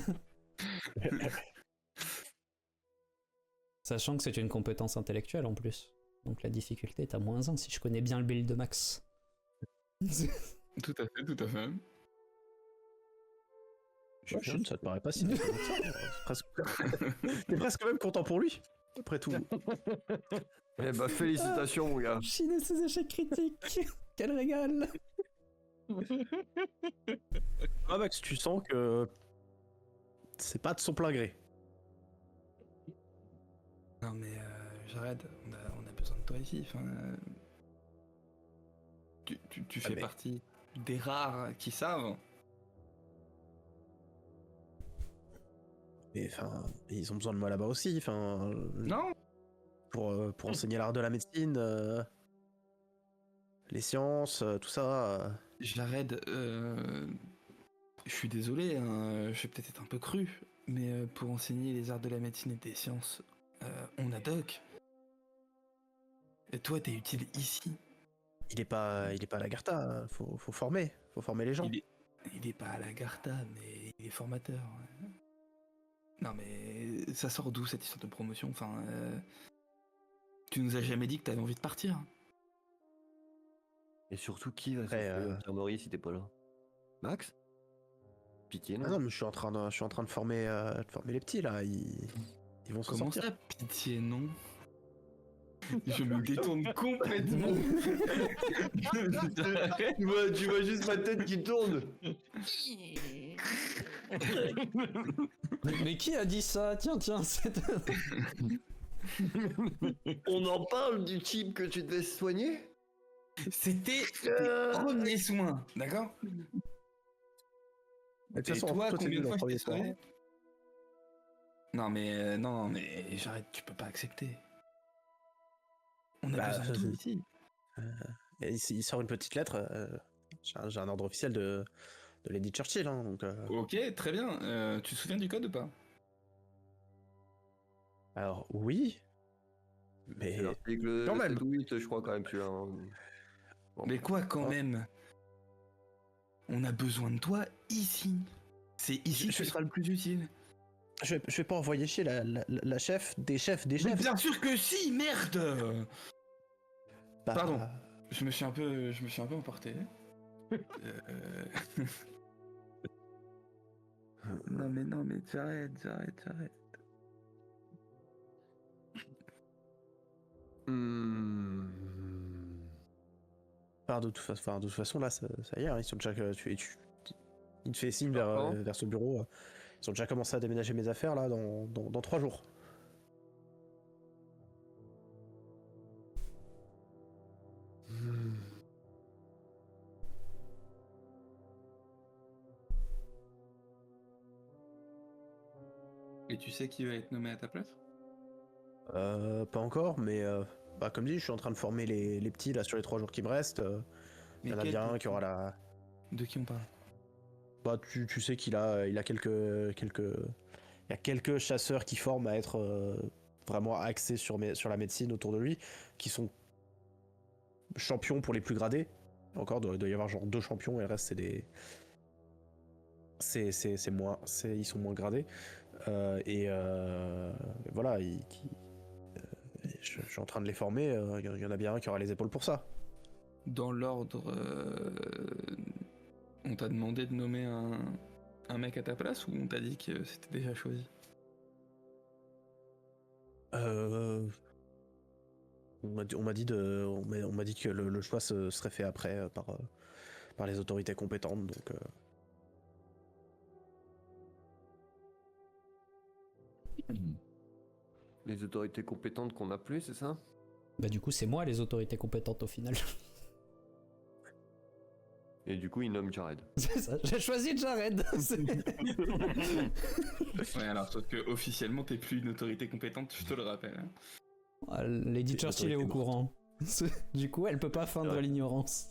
Sachant que c'est une compétence intellectuelle en plus. Donc la difficulté est à -1 si je connais bien le build de Max. Tout à fait, tout à fait. Shin, ça te paraît pas si déconnant que ça. T'es presque même content pour lui, après tout. Eh bah félicitations mon gars. Shin et ses échecs critiques. Quel régal. Ah Max, tu sens que c'est pas de son plein gré. Non mais Jared, on a besoin de toi ici. Enfin, tu fais partie des rares qui savent. Mais enfin, ils ont besoin de moi là-bas aussi. Enfin, Non. pour enseigner l'art de la médecine, les sciences, tout ça. Jared, je suis désolé, hein, je vais peut-être être un peu cru, mais pour enseigner les arts de la médecine et des sciences, on a Doc. Et toi, t'es utile ici. Il est pas à la Garta. Faut former les gens. Il est pas à la Garta, mais il est formateur. Ouais. Non mais ça sort d'où cette histoire de promotion? Enfin, tu nous as jamais dit que t'avais envie de partir. Et surtout, qui va s'occuper de l'infirmerie si t'es pas là? Max? Pitié, non? Ah non, mais je suis en train de former les petits là. Ils vont se Comment sortir. ça, pitié, non? Je me détourne complètement. tu vois juste ma tête qui tourne. Mais qui a dit ça? Tiens, c'est... On en parle du type que tu devais soigner? C'était tes premiers soins, d'accord? De toute Et façon, toi, t'es combien nul de en fois je premier t'ai soir. soigné? Non mais j'arrête, tu peux pas accepter. On a besoin de toi ici. Et il sort une petite lettre. J'ai un ordre officiel de Lady Churchill, hein, donc. Ok, très bien. Tu te souviens du code ou pas? Alors oui, mais C'est l'article quand même. 7 ou 8, je crois quand même celui-là. Hein. Bon. Mais quoi quand même? On a besoin de toi ici. C'est ici que tu seras le plus utile. Je vais pas envoyer chier la chef des chefs des Mais chefs. bien sûr que si, merde! Bah, Pardon. Je me suis un peu emporté. Non mais j'arrête. de toute façon là, ça y est, hein, ils sont déjà il te fait signe vers ce bureau. Ils ont déjà commencé à déménager mes affaires là dans 3 jours. Et tu sais qui va être nommé à ta place? Pas encore, mais comme dit, je suis en train de former les petits là sur les 3 jours qui me restent. Il y en a bien un qui aura la. De qui on parle? Bah tu sais qu'il a quelques il y a quelques chasseurs qui forment à être vraiment axés sur la médecine autour de lui, qui sont champions pour les plus gradés. Encore, doit y avoir genre 2 champions et le reste c'est des. C'est moins. Ils sont moins gradés. Voilà, je suis en train de les former. Il y en a bien un qui aura les épaules pour ça. Dans l'ordre, on t'a demandé de nommer un mec à ta place ou on t'a dit que c'était déjà choisi? On m'a dit que le choix serait fait après par les autorités compétentes, donc. Les autorités compétentes qu'on n'a plus, c'est ça? Bah du coup c'est moi les autorités compétentes au final. Et du coup il nomme Jared. C'est ça, j'ai choisi Jared. Ouais, alors sauf que officiellement t'es plus une autorité compétente, je te le rappelle. Hein. Ah, Lady Churchill est au courant. Du coup elle peut pas feindre l'ignorance.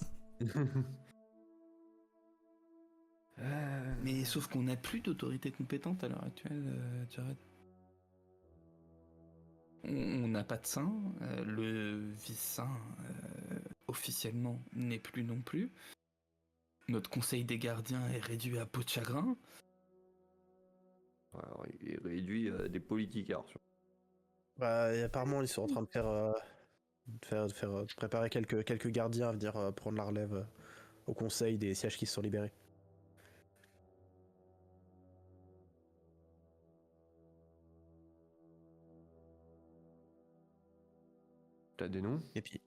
Mais sauf qu'on n'a plus d'autorité compétente à l'heure actuelle, Jared. On n'a pas de saint, le vice-saint officiellement n'est plus non plus. Notre conseil des gardiens est réduit à peau de chagrin. Alors, il est réduit à des politicards. Apparemment ils sont en train de faire de préparer quelques gardiens à venir prendre la relève au conseil des sièges qui se sont libérés. T'as des noms? Et puis,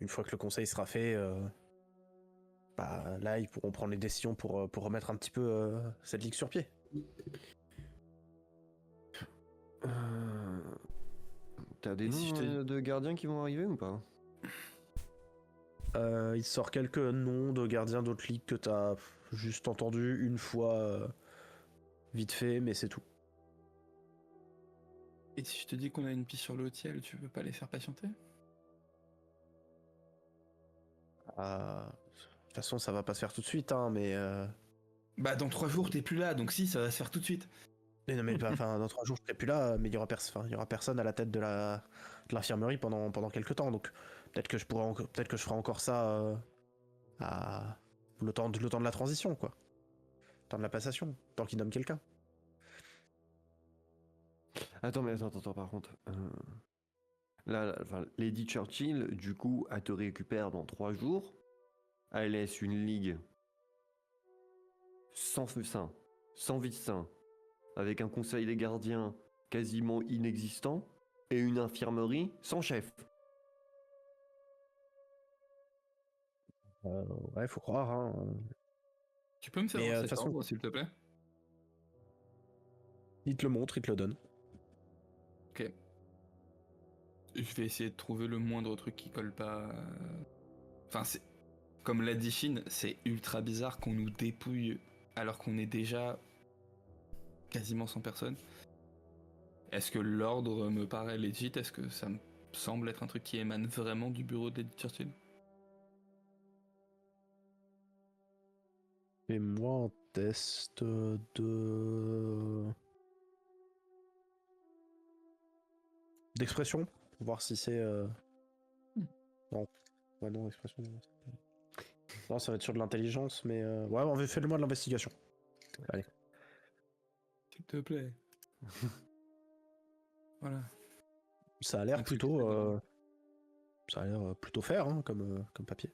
une fois que le conseil sera fait, là, ils pourront prendre les décisions pour remettre un petit peu cette ligue sur pied. T'as des noms de gardiens qui vont arriver ou pas? Il sort quelques noms de gardiens d'autres ligues que t'as juste entendu une fois, vite fait, mais c'est tout. Et si je te dis qu'on a une piste sur l'hôtel, tu veux pas les faire patienter? De toute façon, ça va pas se faire tout de suite, hein, mais... Bah dans 3 jours t'es plus là, donc si, ça va se faire tout de suite. Mais non, mais dans 3 jours, je serai plus là, mais il y aura personne à la tête de l'infirmerie pendant quelques temps, donc peut-être que je ferai encore ça le temps de la transition, quoi. Le temps de la passation, tant qu'il nomme quelqu'un. Attends, par contre. Lady Churchill, du coup, elle te récupère dans 3 jours. Elle laisse une ligue sans saint, sans vice-saint, avec un conseil des gardiens quasiment inexistant, et une infirmerie sans chef. Ouais, faut croire, hein. Tu peux me faire Mais, de cet toute façon- ordre, s'il te plaît? Il te le montre, il te le donne. Ok. Je vais essayer de trouver le moindre truc qui colle pas. Enfin, c'est... Comme l'a dit Shin, c'est ultra bizarre qu'on nous dépouille alors qu'on est déjà quasiment 100 personnes. Est-ce que l'ordre me paraît legit? Est-ce que ça me semble être un truc qui émane vraiment du bureau de Lady Churchill? Fais-moi un test d'expression, pour voir si c'est... Non. Ouais, non, expression... Non, ça va être sur de l'intelligence, mais... Ouais, fais-le-moi de l'investigation. Allez. S'il te plaît. Voilà. Ça a l'air Un truc plutôt... assez marrant. Ça a l'air plutôt faire, hein, comme papier.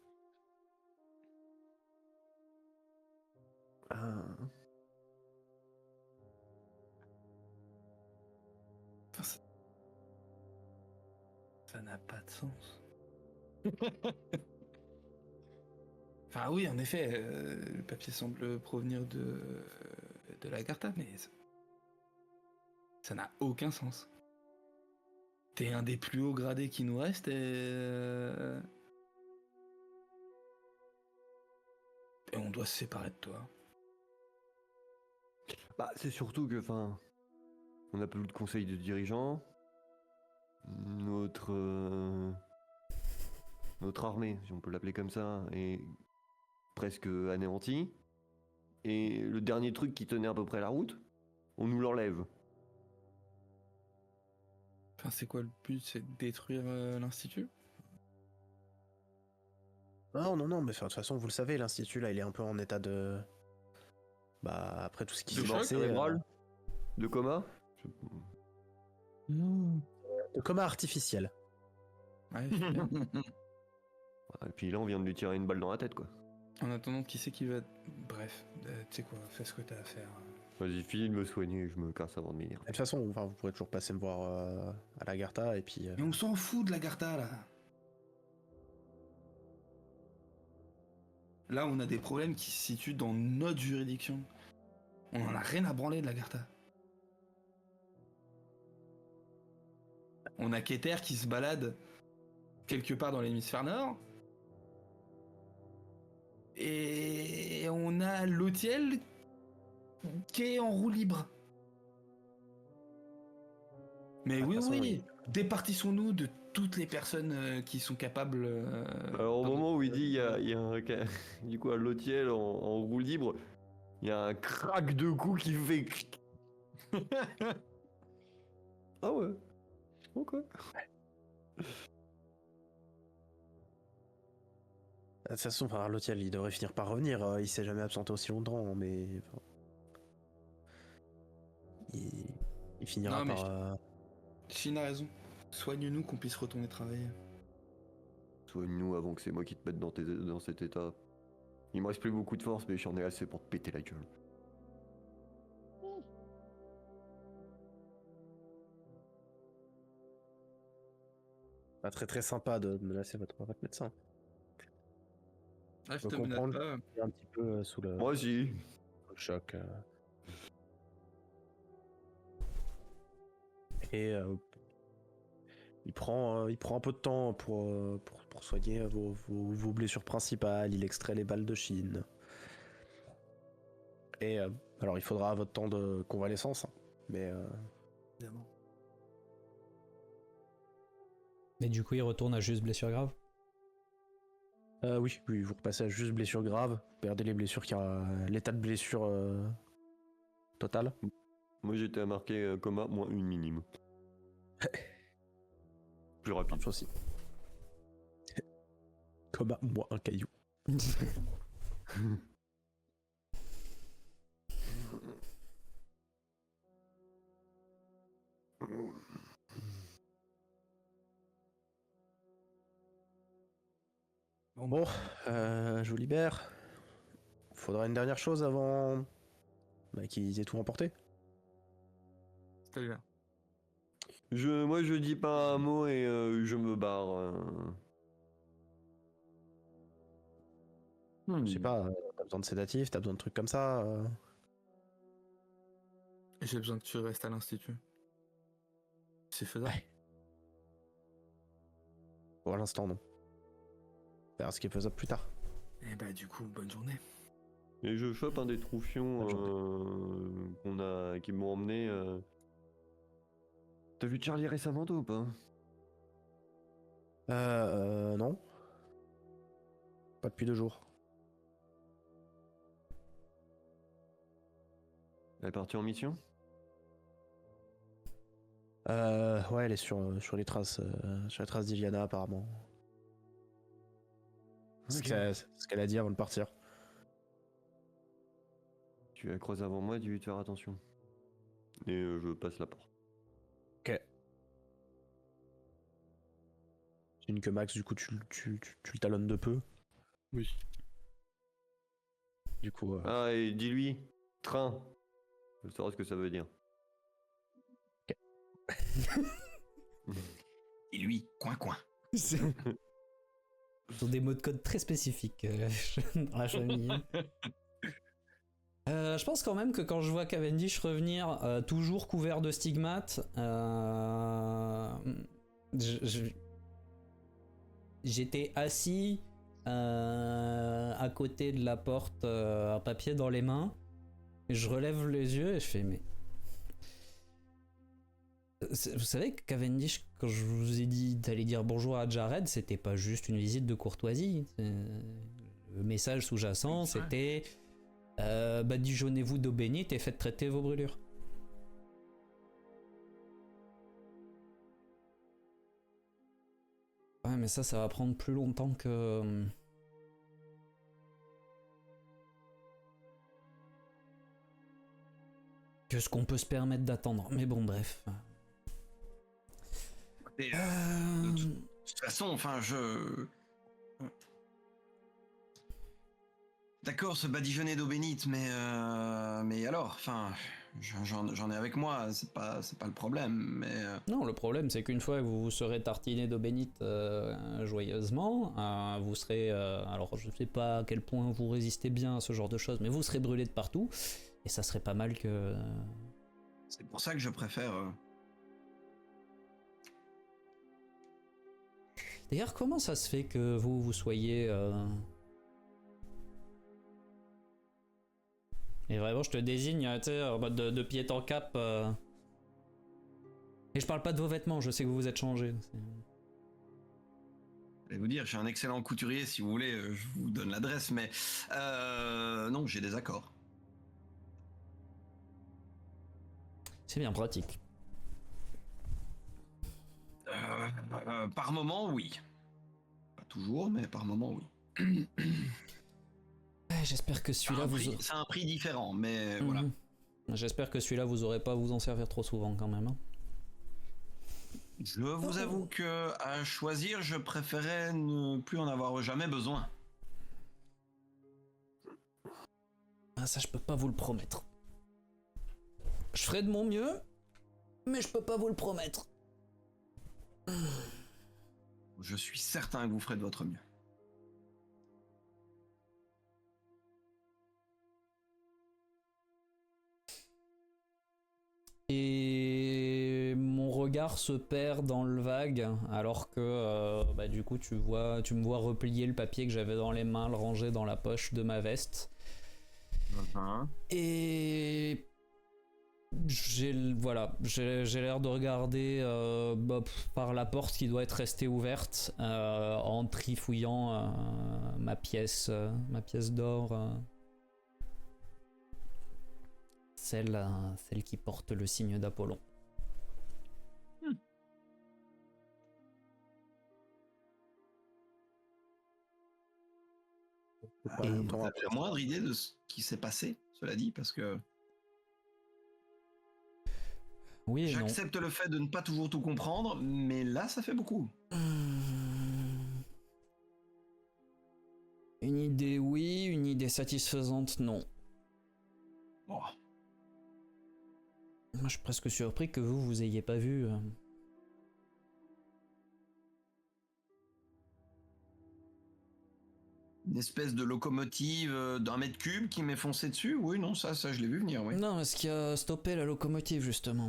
Enfin, ça n'a pas de sens. Enfin oui, en effet, le papier semble provenir de la Garta, mais ça n'a aucun sens. T'es un des plus hauts gradés qui nous reste et on doit se séparer de toi. Bah, c'est surtout que, on n'a plus de conseil de dirigeants. Notre armée, si on peut l'appeler comme ça, est presque anéantie. Et le dernier truc qui tenait à peu près la route, on nous l'enlève. Enfin, c'est quoi le but? C'est de détruire l'Institut? Non, mais de toute façon, vous le savez, l'Institut, là, il est un peu en état de... après tout ce qui De s'est choc, passé... Cérébral De coma de coma artificiel. Ouais, je sais bien. Et puis là, on vient de lui tirer une balle dans la tête, quoi. En attendant, qui c'est qui va... Bref, tu sais quoi, fais ce que t'as à faire. Vas-y, file me soigner, je me casse avant de venir. De toute façon, vous pourrez toujours passer me voir à la Garta, et puis... Mais on s'en fout de la Garta, là. Là, on a des problèmes qui se situent dans notre juridiction. On en a rien à branler de la Garta. On a Keter qui se balade quelque part dans l'hémisphère nord. Et on a Lotiel qui est en roue libre. Mais De oui, toute façon, oui, départissons-nous de toutes les personnes qui sont capables... Alors au moment où il dit il y a un du coup à Lotiel en roue libre, il y a un crack de coup qui fait ah ouais. Ok. De toute façon, l'hôtel, il devrait finir par revenir. Il s'est jamais absenté aussi longtemps, mais... Il finira Non, mais par... Shin a raison. Soigne-nous qu'on puisse retourner travailler. Soigne-nous avant que c'est moi qui te mette dans cet état. Il me reste plus beaucoup de force, mais j'en ai assez pour te péter la gueule. Pas très très sympa de menacer votre médecin. Ah, je Je te peux menace comprendre pas. qu'il est un petit peu sous le Moi aussi. choc. Et il prend un peu de temps pour soigner vos blessures principales. Il extrait les balles de Chine. Et alors il faudra votre temps de convalescence, hein, mais Évidemment. Mais du coup, il retourne à juste blessure grave. oui, vous repassez à juste blessure grave. Perdez les blessures l'état de blessure total. Moi j'étais à marquer coma moins une minime. Plus rapide. Chose aussi. Comme moi un caillou. Bon, je vous libère. Faudra une dernière chose avant qu'ils aient tout remporté. C'est-à-dire. Moi je dis pas un mot et je me barre. Je sais pas, t'as besoin de sédatifs, t'as besoin de trucs comme ça. J'ai besoin que tu restes à l'institut. C'est faisable. Pour l'instant, non. On verra ce qui est faisable plus tard. Et bah du coup, bonne journée. Et je chope un des troufions qui m'ont emmené. T'as vu Charlie récemment toi ou pas? Non. Pas depuis 2 jours. Elle est partie en mission? Ouais, elle est sur les traces d'Iliana apparemment. Ok. Ce qu'elle a dit avant de partir. Tu la croises avant moi, dis-lui de faire attention. Et je passe la porte. Ok. Une que Max, du coup, tu le talonnes de peu. Oui. Du coup. Ah, et dis-lui, train. Je saurai ce que ça veut dire. Et lui, coin. Ce sont des mots de code très spécifiques dans la famille. Je pense quand même que quand je vois Cavendish revenir toujours couvert de stigmates, j'étais assis à côté de la porte, un papier dans les mains, et je relève les yeux et je fais mais... Vous savez que Cavendish, quand je vous ai dit d'aller dire bonjour à Jared, c'était pas juste une visite de courtoisie. Le message sous-jacent, c'était badigeonnez-vous d'eau bénite et faites traiter vos brûlures. Ouais, mais ça va prendre plus longtemps que ce qu'on peut se permettre d'attendre. Mais bon, bref. Et, de toute façon, enfin, D'accord, ce badigeonner d'eau bénite, mais alors, enfin, j'en ai avec moi, c'est pas le problème, mais... Non, le problème, c'est qu'une fois que vous vous serez tartiné d'eau bénite joyeusement, vous serez... alors, je sais pas à quel point vous résistez bien à ce genre de choses, mais vous serez brûlé de partout, et ça serait pas mal que... C'est pour ça que je préfère... D'ailleurs, comment ça se fait que vous soyez... Et vraiment, je te désigne, tu sais, en mode de pied en cap. Et je parle pas de vos vêtements, je sais que vous vous êtes changés. Je vais vous dire, je suis un excellent couturier, si vous voulez, je vous donne l'adresse, mais... non, j'ai des accords. C'est bien pratique. Par moment, oui. Pas toujours, mais par moment, oui. J'espère que celui-là vous... C'est un prix différent, mais voilà. J'espère que celui-là vous aurez pas à vous en servir trop souvent quand même. Hein. Je vous avoue que à choisir, je préférais ne plus en avoir jamais besoin. Ah, ça, je peux pas vous le promettre. Je ferai de mon mieux, mais je peux pas vous le promettre. Je suis certain que vous ferez de votre mieux. Et mon regard se perd dans le vague, alors que du coup tu me vois replier le papier que j'avais dans les mains, le ranger dans la poche de ma veste. Et j'ai l'air de regarder par la porte qui doit être restée ouverte en trifouillant ma pièce d'or. Celle qui porte le signe d'Apollon. Et vous avez la moindre idée de ce qui s'est passé, cela dit, parce que oui, j'accepte le fait de ne pas toujours tout comprendre, mais là, ça fait beaucoup. Une idée, oui. Une idée satisfaisante, non. Bon. Moi, je suis presque surpris que vous ayez pas vu. Une espèce de locomotive d'un mètre cube qui m'est foncé dessus. Oui, non, ça je l'ai vu venir, oui. Non, mais ce qui a stoppé la locomotive, justement.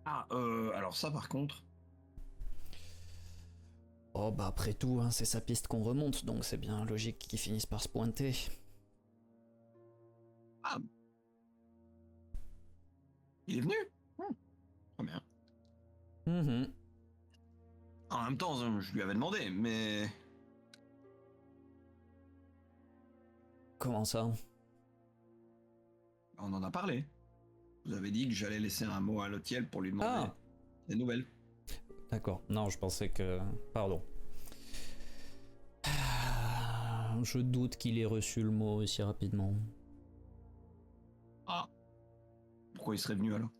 Ah, alors ça, par contre... Oh, bah après tout, hein, c'est sa piste qu'on remonte, donc c'est bien logique qu'il finisse par se pointer. Ah. Il est venu. Très bien. En même temps, je lui avais demandé, mais... Comment ça? On en a parlé. Vous avez dit que j'allais laisser un mot à Lotiel pour lui demander des nouvelles. D'accord. Non, je pensais que... Pardon. Je doute qu'il ait reçu le mot aussi rapidement. Ah. Pourquoi il serait venu alors?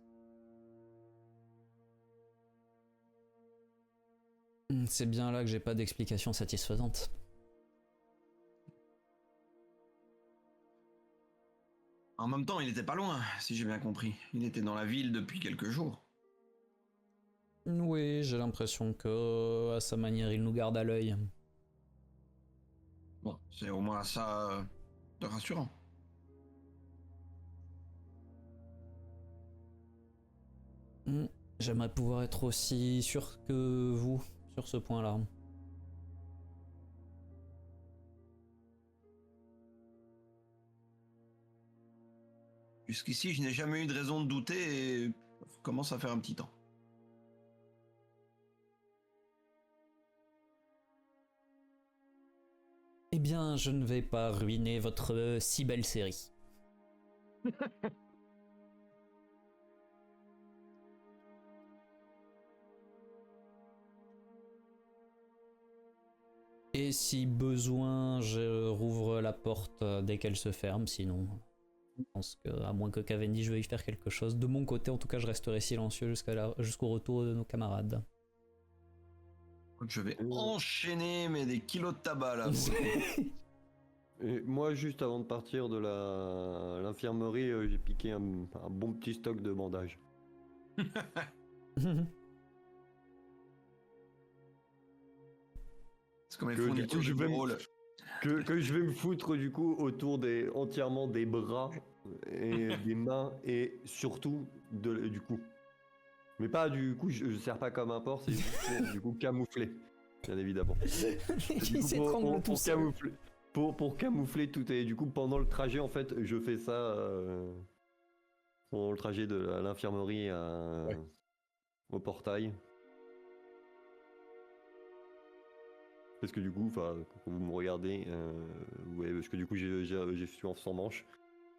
C'est bien là que j'ai pas d'explication satisfaisante. En même temps, il était pas loin, si j'ai bien compris. Il était dans la ville depuis quelques jours. Oui, j'ai l'impression que, à sa manière, il nous garde à l'œil. Bon, c'est au moins ça de rassurant. J'aimerais pouvoir être aussi sûr que vous sur ce point-là. Jusqu'ici, je n'ai jamais eu de raison de douter et ça commence à faire un petit temps. Eh bien, je ne vais pas ruiner votre si belle série. Et si besoin, je rouvre la porte dès qu'elle se ferme, sinon... Je pense qu'à moins que Cavendish veuille faire quelque chose, de mon côté en tout cas je resterai silencieux jusqu'au retour de nos camarades. Je vais enchaîner mais des kilos de tabac là. Et moi, juste avant de partir de l'infirmerie, j'ai piqué un bon petit stock de bandages. C'est comme les fournitures du rôle. Que je vais me foutre du coup autour entièrement des bras et des mains et surtout du cou. Mais pas du coup, je sers pas comme un porc, c'est juste pour du coup camoufler, bien évidemment. Pour camoufler tout et du coup pendant le trajet en fait, je fais ça pendant le trajet de l'infirmerie au portail. Parce que du coup, quand vous me regardez, vous voyez, parce que du coup je suis en sans manche,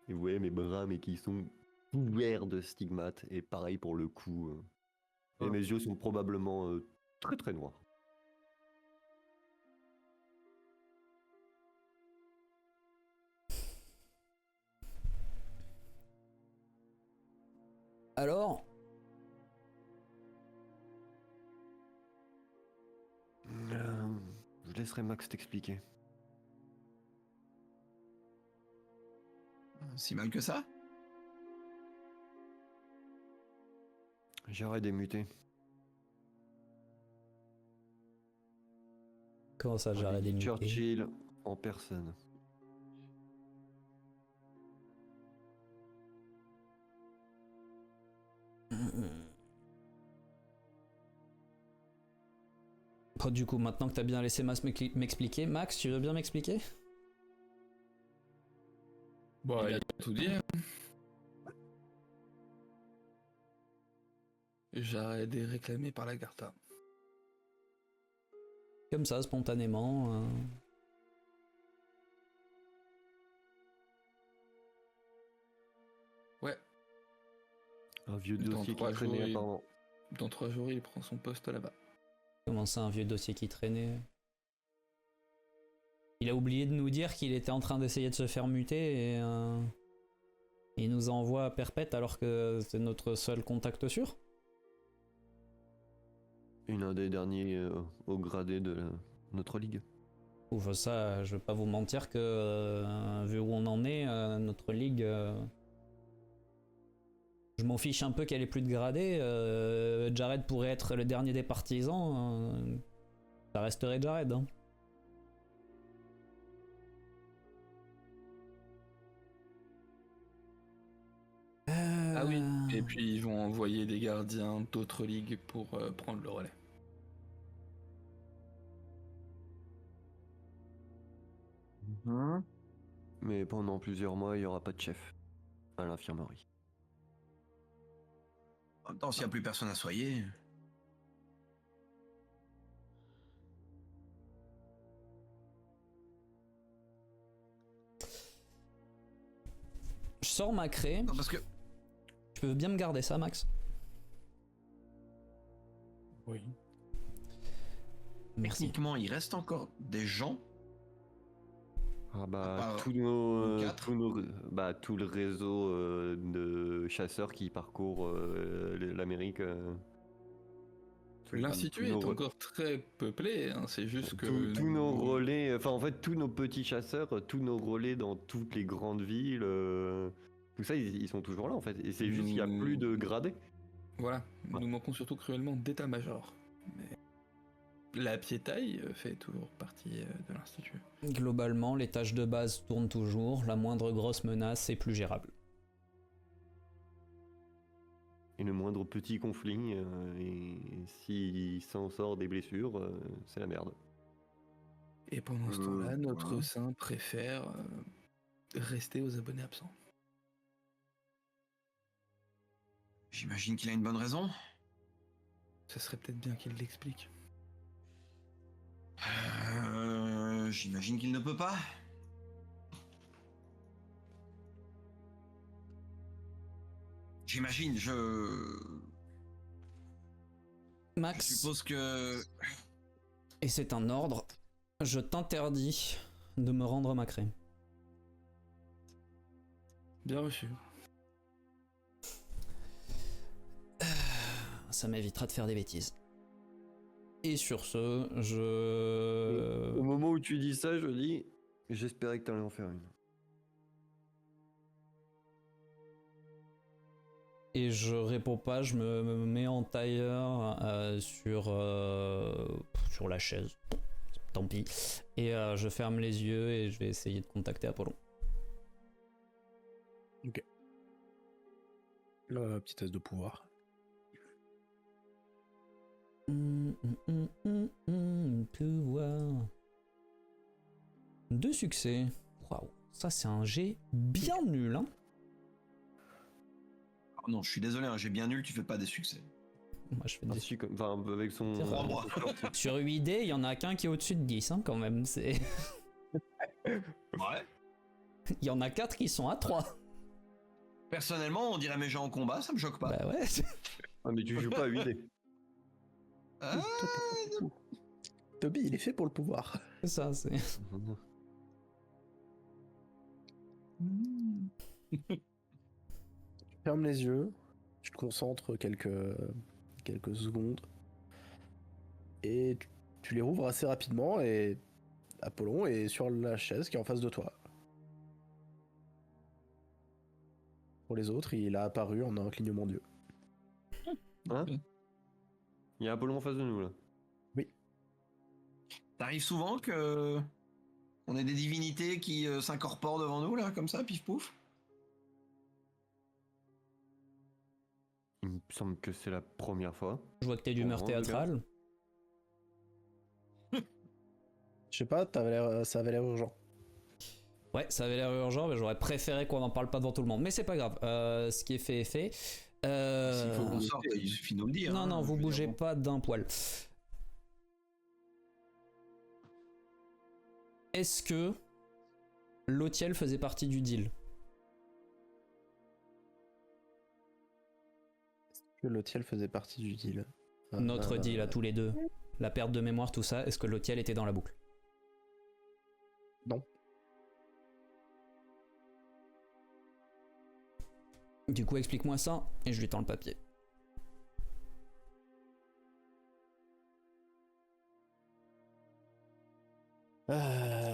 et vous voyez mes bras mais qui sont couverts de stigmates, et pareil pour le cou. Et mes yeux sont probablement très très noirs. Alors, laisserai Max t'expliquer. Si mal que ça? Jared est muté. Comment ça, j'arrête des Churchill en personne. Bon, du coup, maintenant que t'as bien laissé Max m'expliquer, Max, tu veux bien m'expliquer? Bon, il a tout dit. Jared est réclamé par la Garta. Comme ça, spontanément. Ouais. Un vieux Dans dossier qui 3 jours, traînait il- apparemment. Dans 3 jours, il prend son poste là-bas. Comment ça, un vieux dossier qui traînait? Il a oublié de nous dire qu'il était en train d'essayer de se faire muter et il nous envoie à perpète alors que c'est notre seul contact sûr? Une un des derniers au gradé de notre ligue. Ouf, ça, je vais pas vous mentir que, vu où on en est, notre ligue, je m'en fiche un peu qu'elle ait plus de gradé. Jared pourrait être le dernier des partisans. Ça resterait Jared. Hein. Ah oui. Et puis ils vont envoyer des gardiens d'autres ligues pour prendre le relais. Mais pendant plusieurs mois, il n'y aura pas de chef à l'infirmerie. En même temps, s'il n'y a plus personne à soigner. Je sors ma craie. Non, parce que. Tu peux bien me garder ça, Max? Oui. Merci. Techniquement, il reste encore des gens. Ah bah, À part tout le réseau de chasseurs qui parcourent l'Amérique. L'Institut est encore très peuplé, hein, c'est juste que... Tous nos relais, enfin en fait tous nos petits chasseurs, tous nos relais dans toutes les grandes villes, tout ça ils sont toujours là en fait. Et c'est juste qu'il n'y a plus de gradés. Voilà, nous manquons surtout cruellement d'état-major. Mais la piétaille fait toujours partie de l'Institut. Globalement, les tâches de base tournent toujours. La moindre grosse menace est plus gérable. Et le moindre petit conflit, et s'il s'en sort des blessures, c'est la merde. Et pendant ce temps-là, notre saint préfère rester aux abonnés absents. J'imagine qu'il a une bonne raison. Ça serait peut-être bien qu'il l'explique. J'imagine qu'il ne peut pas. J'imagine, je Max, suppose que... et c'est un ordre, je t'interdis de me rendre ma craie. Bien reçu. Ça m'évitera de faire des bêtises. Et sur ce, je... Au moment où tu dis ça, je dis, j'espérais que t'allais en faire une. Et je réponds pas, je me mets en tailleur sur la chaise. Tant pis. Et je ferme les yeux et je vais essayer de contacter Apollon. Ok. Le petit test de pouvoir. Pouvoir. 2 succès. Waouh, ça c'est un jet bien nul, hein. Oh non, je suis désolé, hein, j'ai bien nul, tu fais pas des succès. Moi je fais des Ainsi comme, enfin, avec son. Trois mois. Sur 8 dés, il y en a qu'un qui est au-dessus de 10, hein, quand même. C'est... Ouais. Il y en a 4 qui sont à 3. Personnellement, on dirait mes gens en combat, ça me choque pas. Bah ouais. Ah, mais tu joues pas à 8D. Ah, Toby, il est fait pour le pouvoir. C'est ça, c'est... Tu fermes les yeux, tu te concentres quelques secondes et tu les rouvres assez rapidement et Apollon est sur la chaise qui est en face de toi. Pour les autres, il a apparu en un clignement d'yeux. Hein? Il y a Apollon en face de nous là. T'arrives souvent que on ait des divinités qui s'incorporent devant nous là, comme ça, pif pouf. Il me semble que c'est la première fois. Je vois que t'es d'humeur théâtrale. Je sais pas, ça avait l'air urgent. Ouais, ça avait l'air urgent, mais j'aurais préféré qu'on n'en parle pas devant tout le monde. Mais c'est pas grave, ce qui est fait est fait. S'il faut qu'on sorte, il suffit de nous le dire. Non, hein, non, vous je veux bougez dire, pas d'un poil. Est-ce que Lautiel faisait partie du deal? Que Lautiel faisait partie du deal. Notre deal à tous les deux. La perte de mémoire, tout ça, est-ce que Lautiel était dans la boucle? Non. Du coup, explique-moi ça, et je lui tends le papier.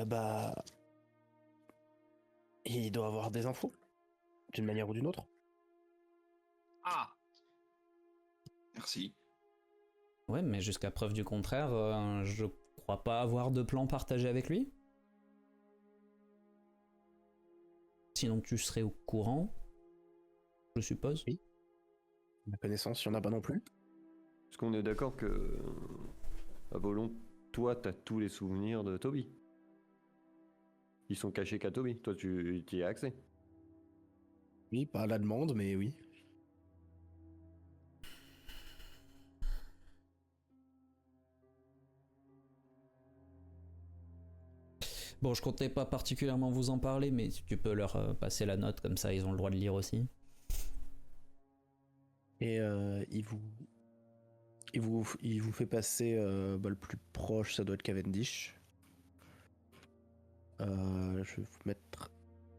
Bah... Il doit avoir des infos. D'une manière ou d'une autre. Ah. Merci. Ouais, mais jusqu'à preuve du contraire, je crois pas avoir de plan partagé avec lui. Sinon tu serais au courant, je suppose. Oui. Ma connaissance, il n'y en a pas non plus. Est-ce qu'on est d'accord que Apollon, toi, t'as tous les souvenirs de Toby? Ils sont cachés qu'à Toby. Toi, tu y as accès. Oui, pas à la demande, mais oui. Bon, je comptais pas particulièrement vous en parler, mais tu peux leur passer la note, comme ça ils ont le droit de lire aussi. Et il vous fait passer le plus proche, ça doit être Cavendish. Je vais vous mettre.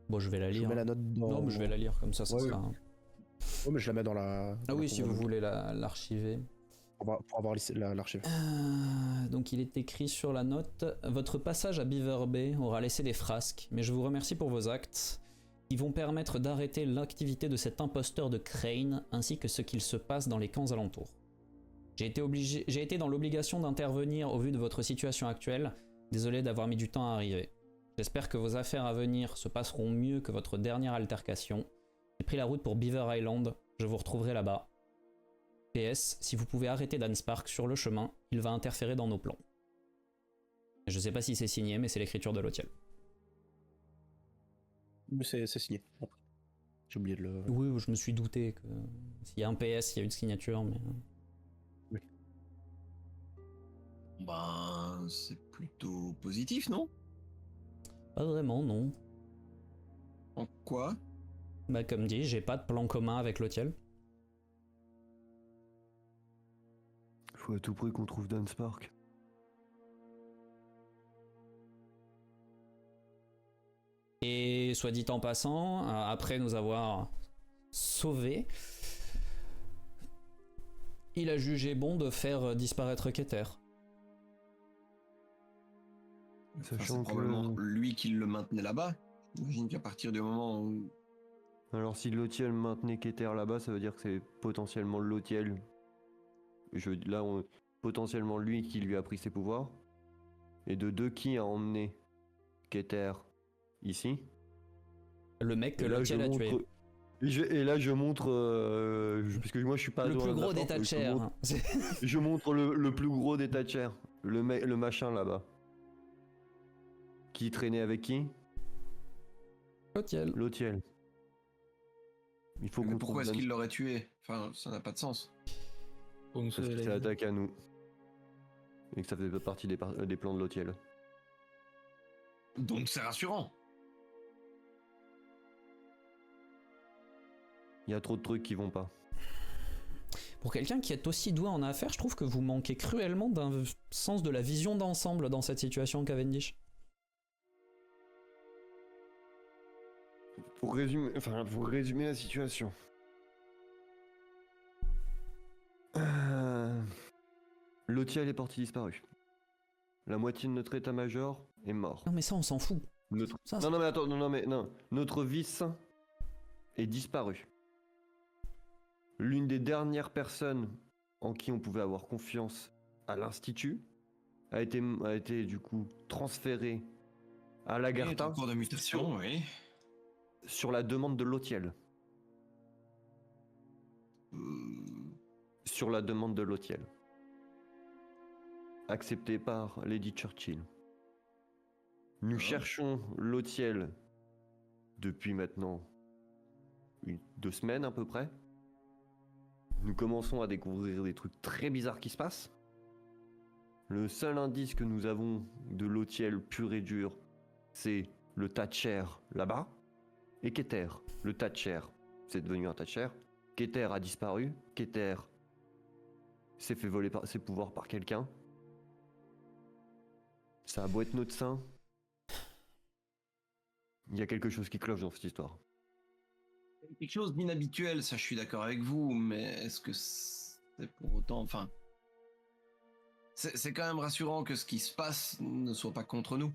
Bon, je vais la Je lire. mets la note dans. Non, mais je vais la lire, comme ça, ça Ouais, sera... Ouais, mais je la mets dans la. Ah oui, si vous voulez l'archiver. Pour avoir l'archive. Donc il est écrit sur la note: votre passage à Beaver Bay aura laissé des frasques, mais je vous remercie pour vos actes. Ils vont permettre d'arrêter l'activité de cet imposteur de Crane, ainsi que ce qu'il se passe dans les camps alentours. J'ai été dans l'obligation d'intervenir au vu de votre situation actuelle. Désolé d'avoir mis du temps à arriver. J'espère que vos affaires à venir se passeront mieux que votre dernière altercation. J'ai pris la route pour Beaver Island, je vous retrouverai là-bas. PS, si vous pouvez arrêter Dan Spark sur le chemin, il va interférer dans nos plans. Je sais pas si c'est signé, mais c'est l'écriture de Lautiel. C'est signé. Bon. J'ai oublié de le. Oui, je me suis douté que s'il y a un PS, il y a une signature, mais... Oui. Ben, c'est plutôt positif, non? Pas vraiment, non. En quoi? Bah comme dit, j'ai pas de plan commun avec Lautiel. Faut à tout prix qu'on trouve Dan Spark. Et soit dit en passant, après nous avoir sauvés, il a jugé bon de faire disparaître Keter. Enfin, Sachant c'est probablement lui qui le maintenait là-bas. J'imagine qu'à partir du moment où... Alors si Lautiel maintenait Keter là-bas, ça veut dire que c'est potentiellement Lautiel. Potentiellement lui qui lui a pris ses pouvoirs. Et de deux, qui a emmené Keter ici? Le mec que Lautiel a tué. Et là je montre, parce que moi je suis pas... Le plus gros des Thatcher. Je montre le plus gros des Thatcher. Le machin là-bas. Qui traînait avec qui? Lautiel. Lautiel. Il faut Mais qu'on pourquoi trouve est-ce qu'il l'aurait tué? Enfin, ça n'a pas de sens. Pour nous Parce sauver que la c'est vie. l'attaque à nous. Et que ça fait partie des plans de Lautiel. Donc c'est rassurant. Il y a trop de trucs qui vont pas. Pour quelqu'un qui est aussi doué en affaires, je trouve que vous manquez cruellement d'un sens de la vision d'ensemble dans cette situation, Cavendish. Pour résumer la situation. Lautiel est parti disparu. la moitié de notre état-major est mort. Non mais ça on s'en fout. Notre... Ça, non mais attends, non. Notre vice est disparu. L'une des dernières personnes en qui on pouvait avoir confiance à l'Institut a été du coup transférée à l'Agartha. En cours de mutation, oui. Sur la demande de Lautiel. Sur la demande de Lautiel. Acceptée par Lady Churchill. Nous cherchons Lautiel depuis maintenant 2 semaines à peu près. Nous commençons à découvrir des trucs très bizarres qui se passent. Le seul indice que nous avons de Lautiel pur et dur, c'est le tas de chair là-bas. Et Keter, le tas de chair, c'est devenu un tas de chair. Keter a disparu. Keter s'est fait voler ses pouvoirs par quelqu'un. Ça a beau être notre saint. Il y a quelque chose qui cloche dans cette histoire. Quelque chose d'inhabituel, ça je suis d'accord avec vous, mais est-ce que c'est pour autant... Enfin... C'est quand même rassurant que ce qui se passe ne soit pas contre nous.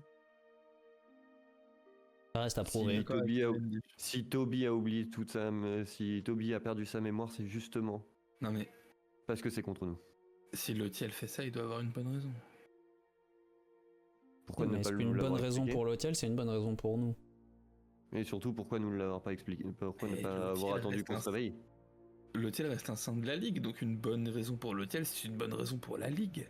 Ça reste à prouver. Si Toby a oublié toute si Toby a perdu sa mémoire, c'est justement Non mais parce que c'est contre nous. si Lautiel fait ça, il doit avoir une bonne raison. Pourquoi Mais ne est-ce pas qu'une nous bonne l'avoir raison expliqué pour l'hôtel, c'est une bonne raison pour nous? Et surtout, pourquoi nous ne l'avoir pas expliqué? Pourquoi ne Et pas Lautiel avoir attendu reste qu'on un- se réveille? Lautiel reste un saint de la Ligue, donc une bonne raison pour Lautiel, c'est une bonne raison pour la Ligue.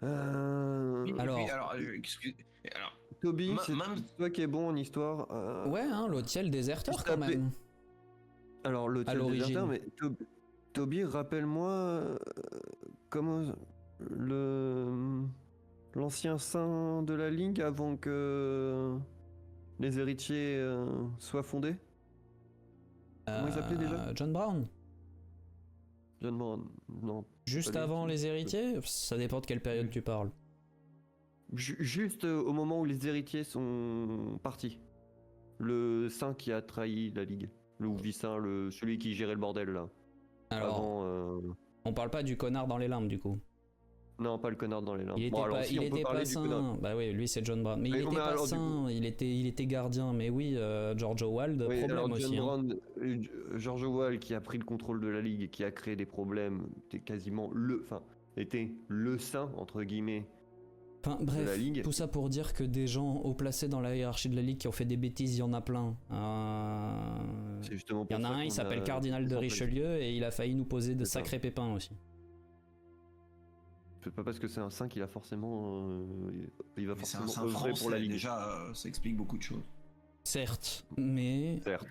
Alors- Alors, Toby, c'est même- toi qui es bon en histoire. Ouais, hein, l'hôtel déserteur je quand t'appelais- même. Alors, le à l'origine. déserteur, mais Toby, rappelle-moi comment l'ancien saint de la Ligue avant que les héritiers soient fondés. Comment il s'appelait déjà? John Brown. John Brown, non. Juste Pas lui. avant les héritiers? Ça dépend de quelle période tu parles. Juste au moment où les héritiers sont partis. Le saint qui a trahi la Ligue. Le vice-saint, celui qui gérait le bordel là. Alors, Avant, on parle pas du connard dans les limbes du coup. non, pas le connard dans les limbes. Il était Bon, alors, pas, si, il on peut était parler pas du connard. saint. Bah oui, lui c'est John Brown. Mais il Mais- était mais pas alors, du saint, il était gardien. Mais oui, George Howald, Oui, problème alors John aussi. Hein. Brown, George Howald qui a pris le contrôle de la Ligue et qui a créé des problèmes, était le saint, entre guillemets. Enfin la bref, Ligue. tout ça pour dire que des gens haut placés dans la hiérarchie de la Ligue qui ont fait des bêtises, il y en a plein. C'est justement Il y pour en a ça un, il qu'on s'appelle a Cardinal de décentralisé. Richelieu et il a failli nous poser de C'est ça. sacrés pépins aussi. C'est pas parce que c'est un saint qu'il a forcément, il va mais c'est un forcément saint œuvrer français, pour la Ligue. déjà, ça explique beaucoup de choses. Certes, mais Certes.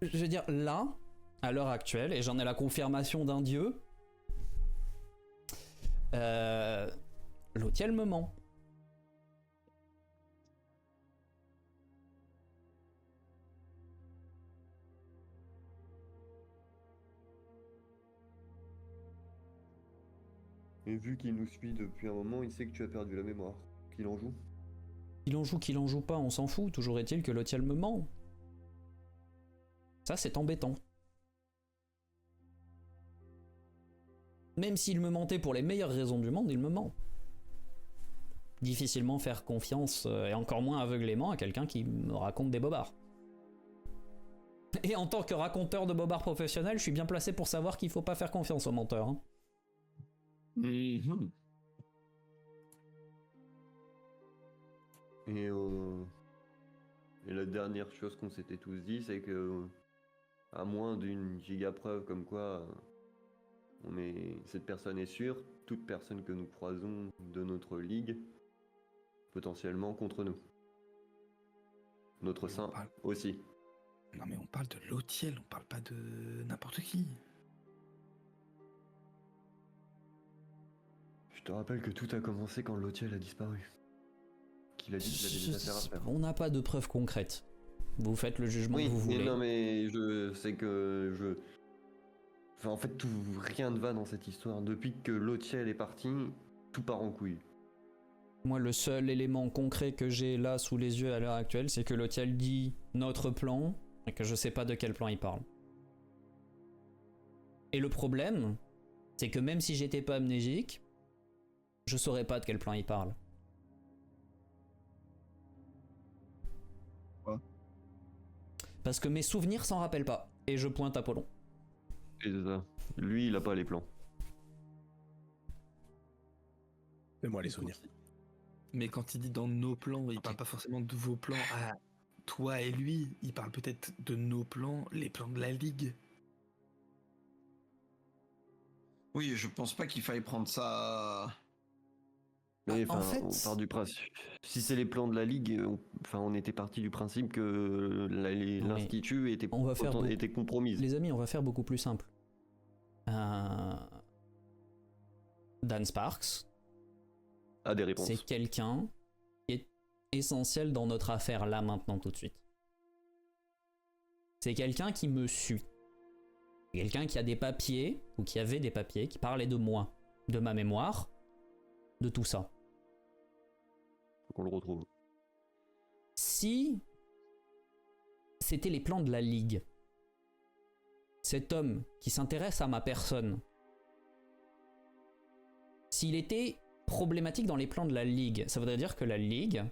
je veux dire, là, à l'heure actuelle, et j'en ai la confirmation d'un dieu, Lautiel me ment. Et vu qu'il nous suit depuis un moment, il sait que tu as perdu la mémoire. Qu'il en joue. Qu'il en joue pas, on s'en fout. Toujours est-il que Lautiel me ment. Ça, c'est embêtant. Même s'il me mentait pour les meilleures raisons du monde, il me ment. Difficilement faire confiance, et encore moins aveuglément, à quelqu'un qui me raconte des bobards. Et en tant que raconteur de bobards professionnel, je suis bien placé pour savoir qu'il faut pas faire confiance aux menteurs. Hein. Mhm. Et la dernière chose qu'on s'était tous dit, c'est que à moins d'une giga preuve comme quoi cette personne est sûre, toute personne que nous croisons de notre ligue, potentiellement contre nous. Notre saint aussi. Non mais on parle de Lautiel, on parle pas de n'importe qui. Je te rappelle que tout a commencé quand Lautiel a disparu. Qu'il a dit qu'il avait des affaires à faire. On n'a pas de preuves concrètes. Vous faites le jugement Oui, que vous mais voulez. non, mais je sais que Enfin, en fait, rien ne va dans cette histoire. Depuis que Lautiel est parti, tout part en couille. Moi, le seul élément concret que j'ai là sous les yeux à l'heure actuelle, c'est que Lautiel dit notre plan, et que je sais pas de quel plan il parle. Et le problème, c'est que même si j'étais pas amnésique, je saurais pas de quel plan il parle. Quoi ? Parce que mes souvenirs s'en rappellent pas. Et je pointe Apollon. Et c'est ça. Lui, il a pas les plans. Fais-moi les souvenirs. Mais quand il dit dans nos plans, il parle pas forcément de vos plans à toi et lui. Il parle peut-être de nos plans, les plans de la Ligue. Oui, je pense pas qu'il faille prendre ça. Mais en enfin, fait- on part du principe. Si c'est les plans de la Ligue, on était parti du principe que l'Institut était, on va faire était compromise. Les amis, on va faire beaucoup plus simple. Dan Sparks, A des réponses. c'est quelqu'un qui est essentiel dans notre affaire là maintenant tout de suite. C'est quelqu'un qui me suit. Quelqu'un qui a des papiers, ou qui avait des papiers, qui parlaient de moi, de ma mémoire, de tout ça. Faut qu'on le retrouve. Si c'était les plans de la Ligue, cet homme qui s'intéresse à ma personne, s'il était problématique dans les plans de la Ligue, ça voudrait dire que la Ligue,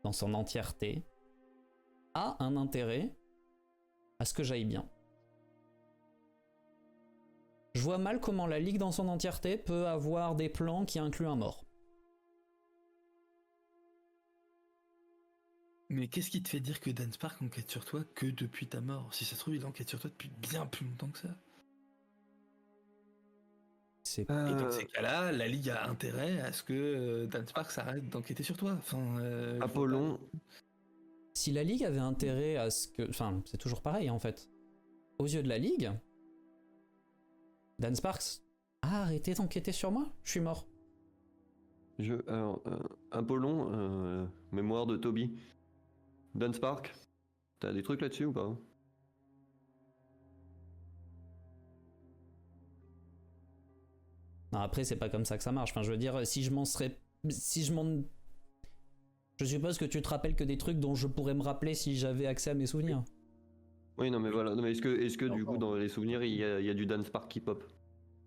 dans son entièreté, a un intérêt à ce que j'aille bien. Je vois mal comment la Ligue dans son entièreté peut avoir des plans qui incluent un mort. Mais qu'est-ce qui te fait dire que Dan Spark enquête sur toi que depuis ta mort? Si ça se trouve, il enquête sur toi depuis bien plus longtemps que ça. C'est Et dans ces cas-là, la Ligue a intérêt à ce que Dan Spark s'arrête d'enquêter sur toi. Enfin, Apollon, Si la Ligue avait intérêt à ce que... Enfin, c'est toujours pareil en fait. Aux yeux de la Ligue, Dan Sparks a arrêté d'enquêter sur moi, je suis mort. Apollon, mémoire de Toby. Dan Spark, t'as des trucs là-dessus ou pas? Non, après, c'est pas comme ça que ça marche. Enfin, je veux dire, si je m'en serais... Si je m'en... Je suppose que tu te rappelles que des trucs dont je pourrais me rappeler si j'avais accès à mes souvenirs. Oui, non mais voilà. Non, mais est-ce que du coup dans les souvenirs il y a du Dan Spark qui pop?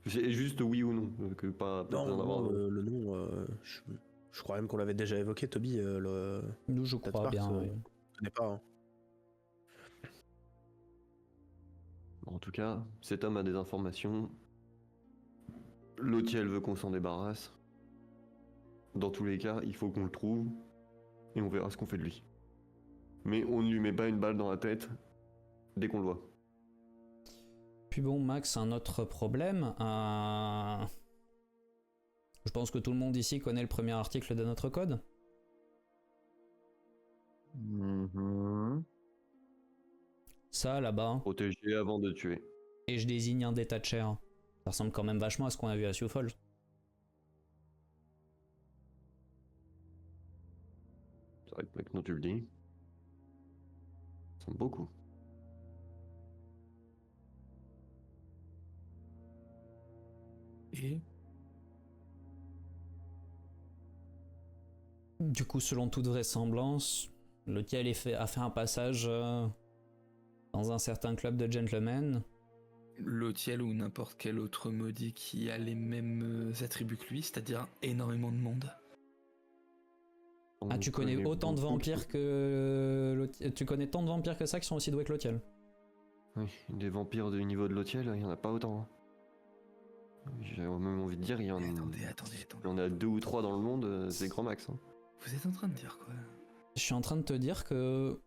C'est juste oui ou non, que pas Non, besoin d'avoir. le nom, je crois même qu'on l'avait déjà évoqué, Toby. Nous, je Dan crois Sparks, bien. Oui. Je connais pas. Hein. En tout cas, cet homme a des informations. L'Autiel veut qu'on s'en débarrasse. Dans tous les cas, il faut qu'on le trouve et on verra ce qu'on fait de lui. Mais on ne lui met pas une balle dans la tête dès qu'on le voit. Puis bon, Max, un autre problème. Je pense que tout le monde ici connaît le premier article de notre code. Ça, là-bas. Protéger avant de tuer. Et je désigne un détacher. Ça ressemble quand même vachement à ce qu'on a vu à Sioux Falls. C'est vrai que maintenant tu le dis. Ça ressemble beaucoup. Et Du coup, selon toute vraisemblance, l'Autiel a fait un passage dans un certain club de gentlemen. l'Autiel ou n'importe quel autre maudit qui a les mêmes attributs que lui, c'est-à-dire énormément de monde. Ah, tu connais autant de vampires que... Tu connais tant de vampires que ça qui sont aussi doués que l'Autiel. Oui, des vampires du niveau de l'Autiel, il n'y en a pas autant. Hein. J'ai même envie de dire, il y en a 2 ou 3 dans le monde, c'est grand max. Hein. Vous êtes en train de dire quoi? Je suis en train de te dire que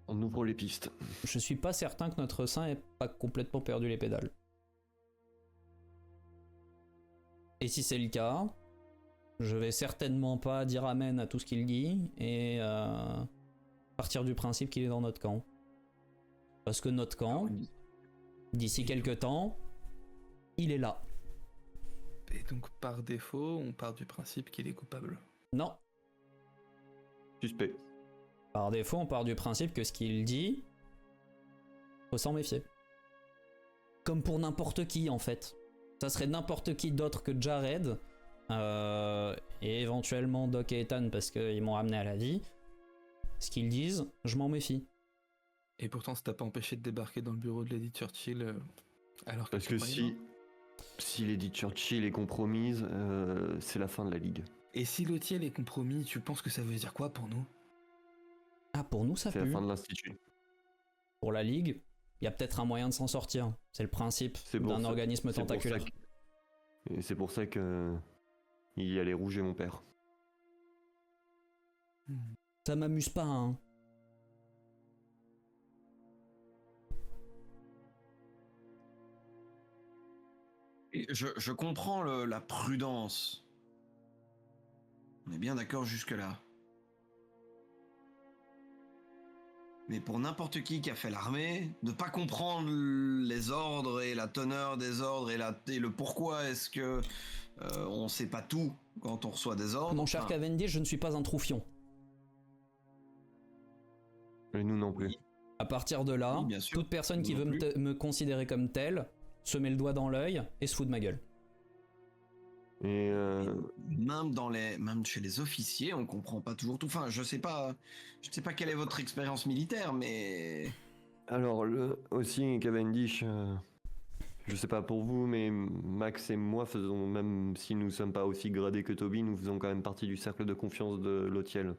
On ouvre les pistes. je suis pas certain que notre saint ait pas complètement perdu les pédales. Et si c'est le cas, je vais certainement pas dire amen à tout ce qu'il dit et partir du principe qu'il est dans notre camp. Parce que notre camp, d'ici quelques temps, il est là. Et donc par défaut, on part du principe qu'il est coupable. Non, Suspect. par défaut, on part du principe que ce qu'il dit, faut s'en méfier. Comme pour n'importe qui, en fait. Ça serait n'importe qui d'autre que Jared, et éventuellement Doc et Ethan, parce qu'ils m'ont ramené à la vie. Ce qu'ils disent, je m'en méfie. Et pourtant, ça t'a pas empêché de débarquer dans le bureau de Lady Churchill Alors Parce que si Lady Churchill est compromise, c'est la fin de la Ligue. Et si Lautiel est compromis, tu penses que ça veut dire quoi pour nous? Ah, pour nous, ça C'est la pue. fin de l'Institut. Pour la Ligue, il y a peut-être un moyen de s'en sortir. C'est le principe C'est pour d'un ça- organisme c'est pour ça tentaculaire. Et c'est pour ça que il y a les rouges et mon père. Ça m'amuse pas, hein. Et je comprends la prudence. On est bien d'accord jusque-là. Mais pour n'importe qui a fait l'armée, ne pas comprendre les ordres et la teneur des ordres et le pourquoi est-ce que on sait pas tout quand on reçoit des ordres. Mon cher enfin, Cavendish, je ne suis pas un troufion. Et nous non plus. À partir de là, Oui, bien sûr. toute personne qui Nous veut non plus. me considérer comme tel se met le doigt dans l'œil et se fout de ma gueule. Et même chez les officiers, on comprend pas toujours tout. Enfin, je sais pas quelle est votre expérience militaire, mais alors aussi Cavendish, je sais pas pour vous, mais Max et moi faisons, même si nous sommes pas aussi gradés que Toby, nous faisons quand même partie du cercle de confiance de Lautiel.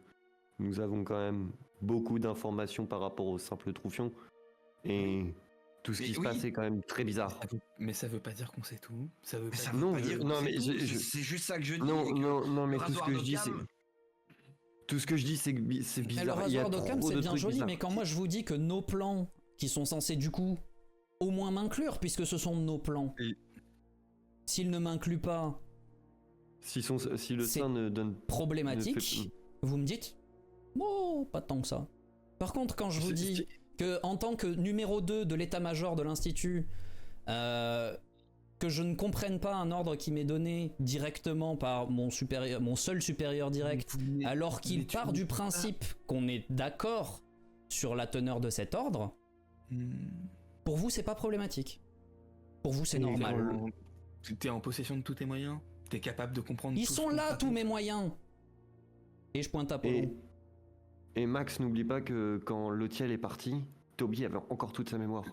Nous avons quand même beaucoup d'informations par rapport aux simples troufions. Et tout ce Mais qui se oui. passe est quand même très bizarre. Mais ça veut pas dire qu'on sait tout. Ça veut pas ça dire... veut Non, pas dire que non, c'est mais tout. je- C'est juste ça que je dis. Non, et que non, mais le tout ce que je dis, c'est... rasoir Tout ce que je dis, c'est que c'est Mais le bizarre. Il y a rasoir d'Occam, trop c'est de bien trucs joli, bizarres. mais quand moi je vous dis que nos plans, qui sont censés du coup au moins m'inclure, puisque ce sont nos plans, Oui. s'ils ne m'incluent pas, Si le C'est sein ne donne... problématique, ne fait- vous me dites, oh, pas tant que ça. Par contre, quand je vous dis que en tant que numéro 2 de l'état-major de l'Institut, que je ne comprenne pas un ordre qui m'est donné directement par mon seul supérieur direct, alors qu'il part du principe qu'on est d'accord sur la teneur de cet ordre, pour vous c'est pas problématique. Pour vous c'est normal. T'es en possession de tous tes moyens. T'es capable de comprendre. Ils tout sont ce qu'on là pratique. tous mes moyens. Et je pointe à Polo. Et Max, n'oublie pas que quand Lautiel est parti, Toby avait encore toute sa mémoire.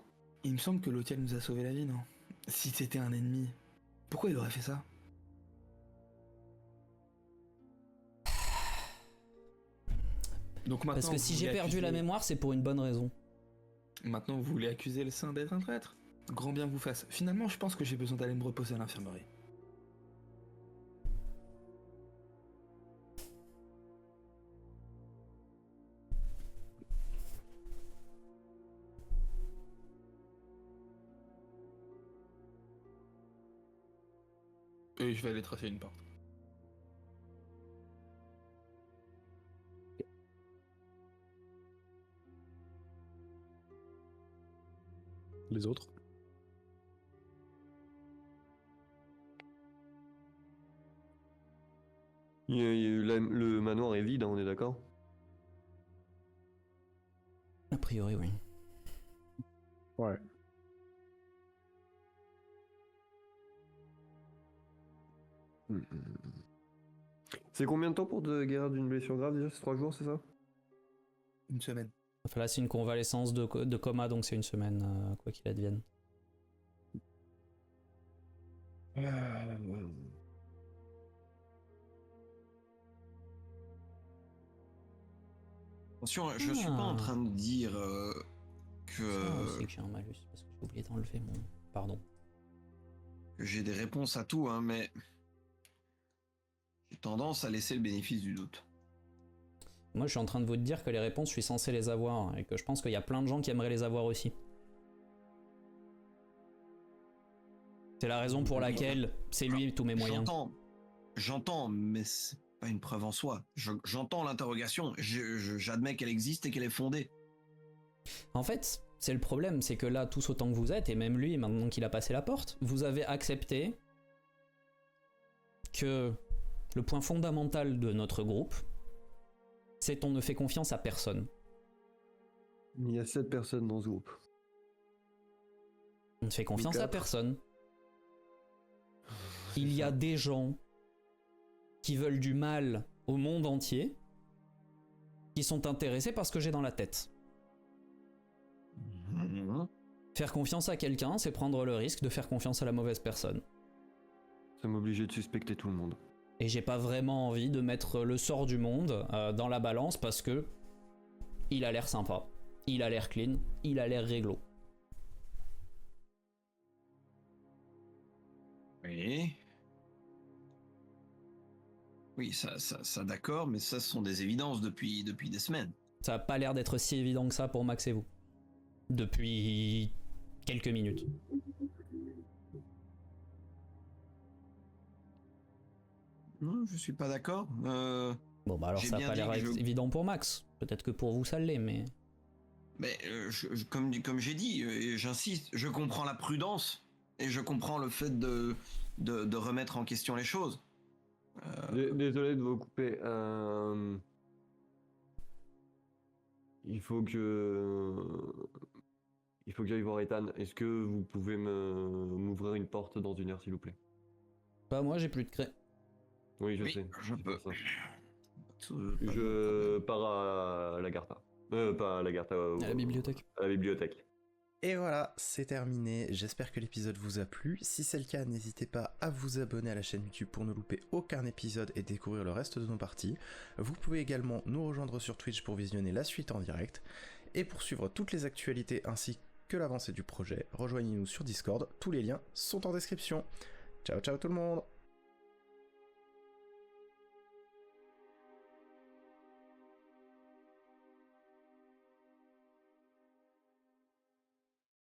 Il me semble que Lautiel nous a sauvé la vie, non? Si c'était un ennemi, pourquoi il aurait fait ça? Donc maintenant, Parce que vous si j'ai voulez perdu la accuser- mémoire, c'est pour une bonne raison. Maintenant, vous voulez accuser le saint d'être un traître? Grand bien vous fasse. Finalement, je pense que j'ai besoin d'aller me reposer à l'infirmerie. Et je vais aller tracer une porte. Les autres. Le manoir est vide, hein, on est d'accord? A priori, oui. Ouais. C'est combien de temps pour de guérir d'une blessure grave déjà? C'est 3 jours, c'est ça? Une semaine. Enfin, là, c'est une convalescence de coma, donc c'est une semaine, quoi qu'il advienne. Attention, je suis pas en train de dire Ça aussi que j'ai un malus, parce que j'ai oublié d'enlever mon... Pardon. que j'ai des réponses à tout, hein, mais j'ai tendance à laisser le bénéfice du doute. Moi, je suis en train de vous dire que les réponses, je suis censé les avoir, et que je pense qu'il y a plein de gens qui aimeraient les avoir aussi. C'est la raison pour laquelle c'est lui tous mes moyens. J'entends, mais c'est pas une preuve en soi. J'entends l'interrogation, j'admets qu'elle existe et qu'elle est fondée. En fait, c'est le problème, c'est que là, tous autant que vous êtes, et même lui, maintenant qu'il a passé la porte, vous avez accepté que le point fondamental de notre groupe, c'est qu'on ne fait confiance à personne. Il y a 7 personnes dans ce groupe. On ne fait confiance à quatre. personne. Il y a des gens qui veulent du mal au monde entier, qui sont intéressés par ce que j'ai dans la tête. Faire confiance à quelqu'un, c'est prendre le risque de faire confiance à la mauvaise personne. Ça m'obligeait de suspecter tout le monde. Et j'ai pas vraiment envie de mettre le sort du monde dans la balance parce que il a l'air sympa, il a l'air clean, il a l'air réglo. Oui. Oui, ça d'accord, mais ça, ce sont des évidences depuis des semaines. Ça a pas l'air d'être si évident que ça pour Max et vous. Depuis quelques minutes. Non, je suis pas d'accord. Bon bah alors ça a pas l'air évident pour Max. Peut-être que pour vous ça l'est, mais... Mais comme j'ai dit, et j'insiste, je comprends la prudence et je comprends le fait de remettre en question les choses. Désolé de vous couper. Il faut que j'aille voir Ethan. Est-ce que vous pouvez m'ouvrir une porte dans 1 heure, s'il vous plaît? Bah moi j'ai plus de craie. Oui, je sais. Je peux. Je pars à la Garta. Pas à la Garta. À la bibliothèque. À la bibliothèque. Et voilà, c'est terminé. J'espère que l'épisode vous a plu. Si c'est le cas, n'hésitez pas à vous abonner à la chaîne YouTube pour ne louper aucun épisode et découvrir le reste de nos parties. Vous pouvez également nous rejoindre sur Twitch pour visionner la suite en direct. Et pour suivre toutes les actualités ainsi que l'avancée du projet, rejoignez-nous sur Discord. Tous les liens sont en description. Ciao ciao tout le monde!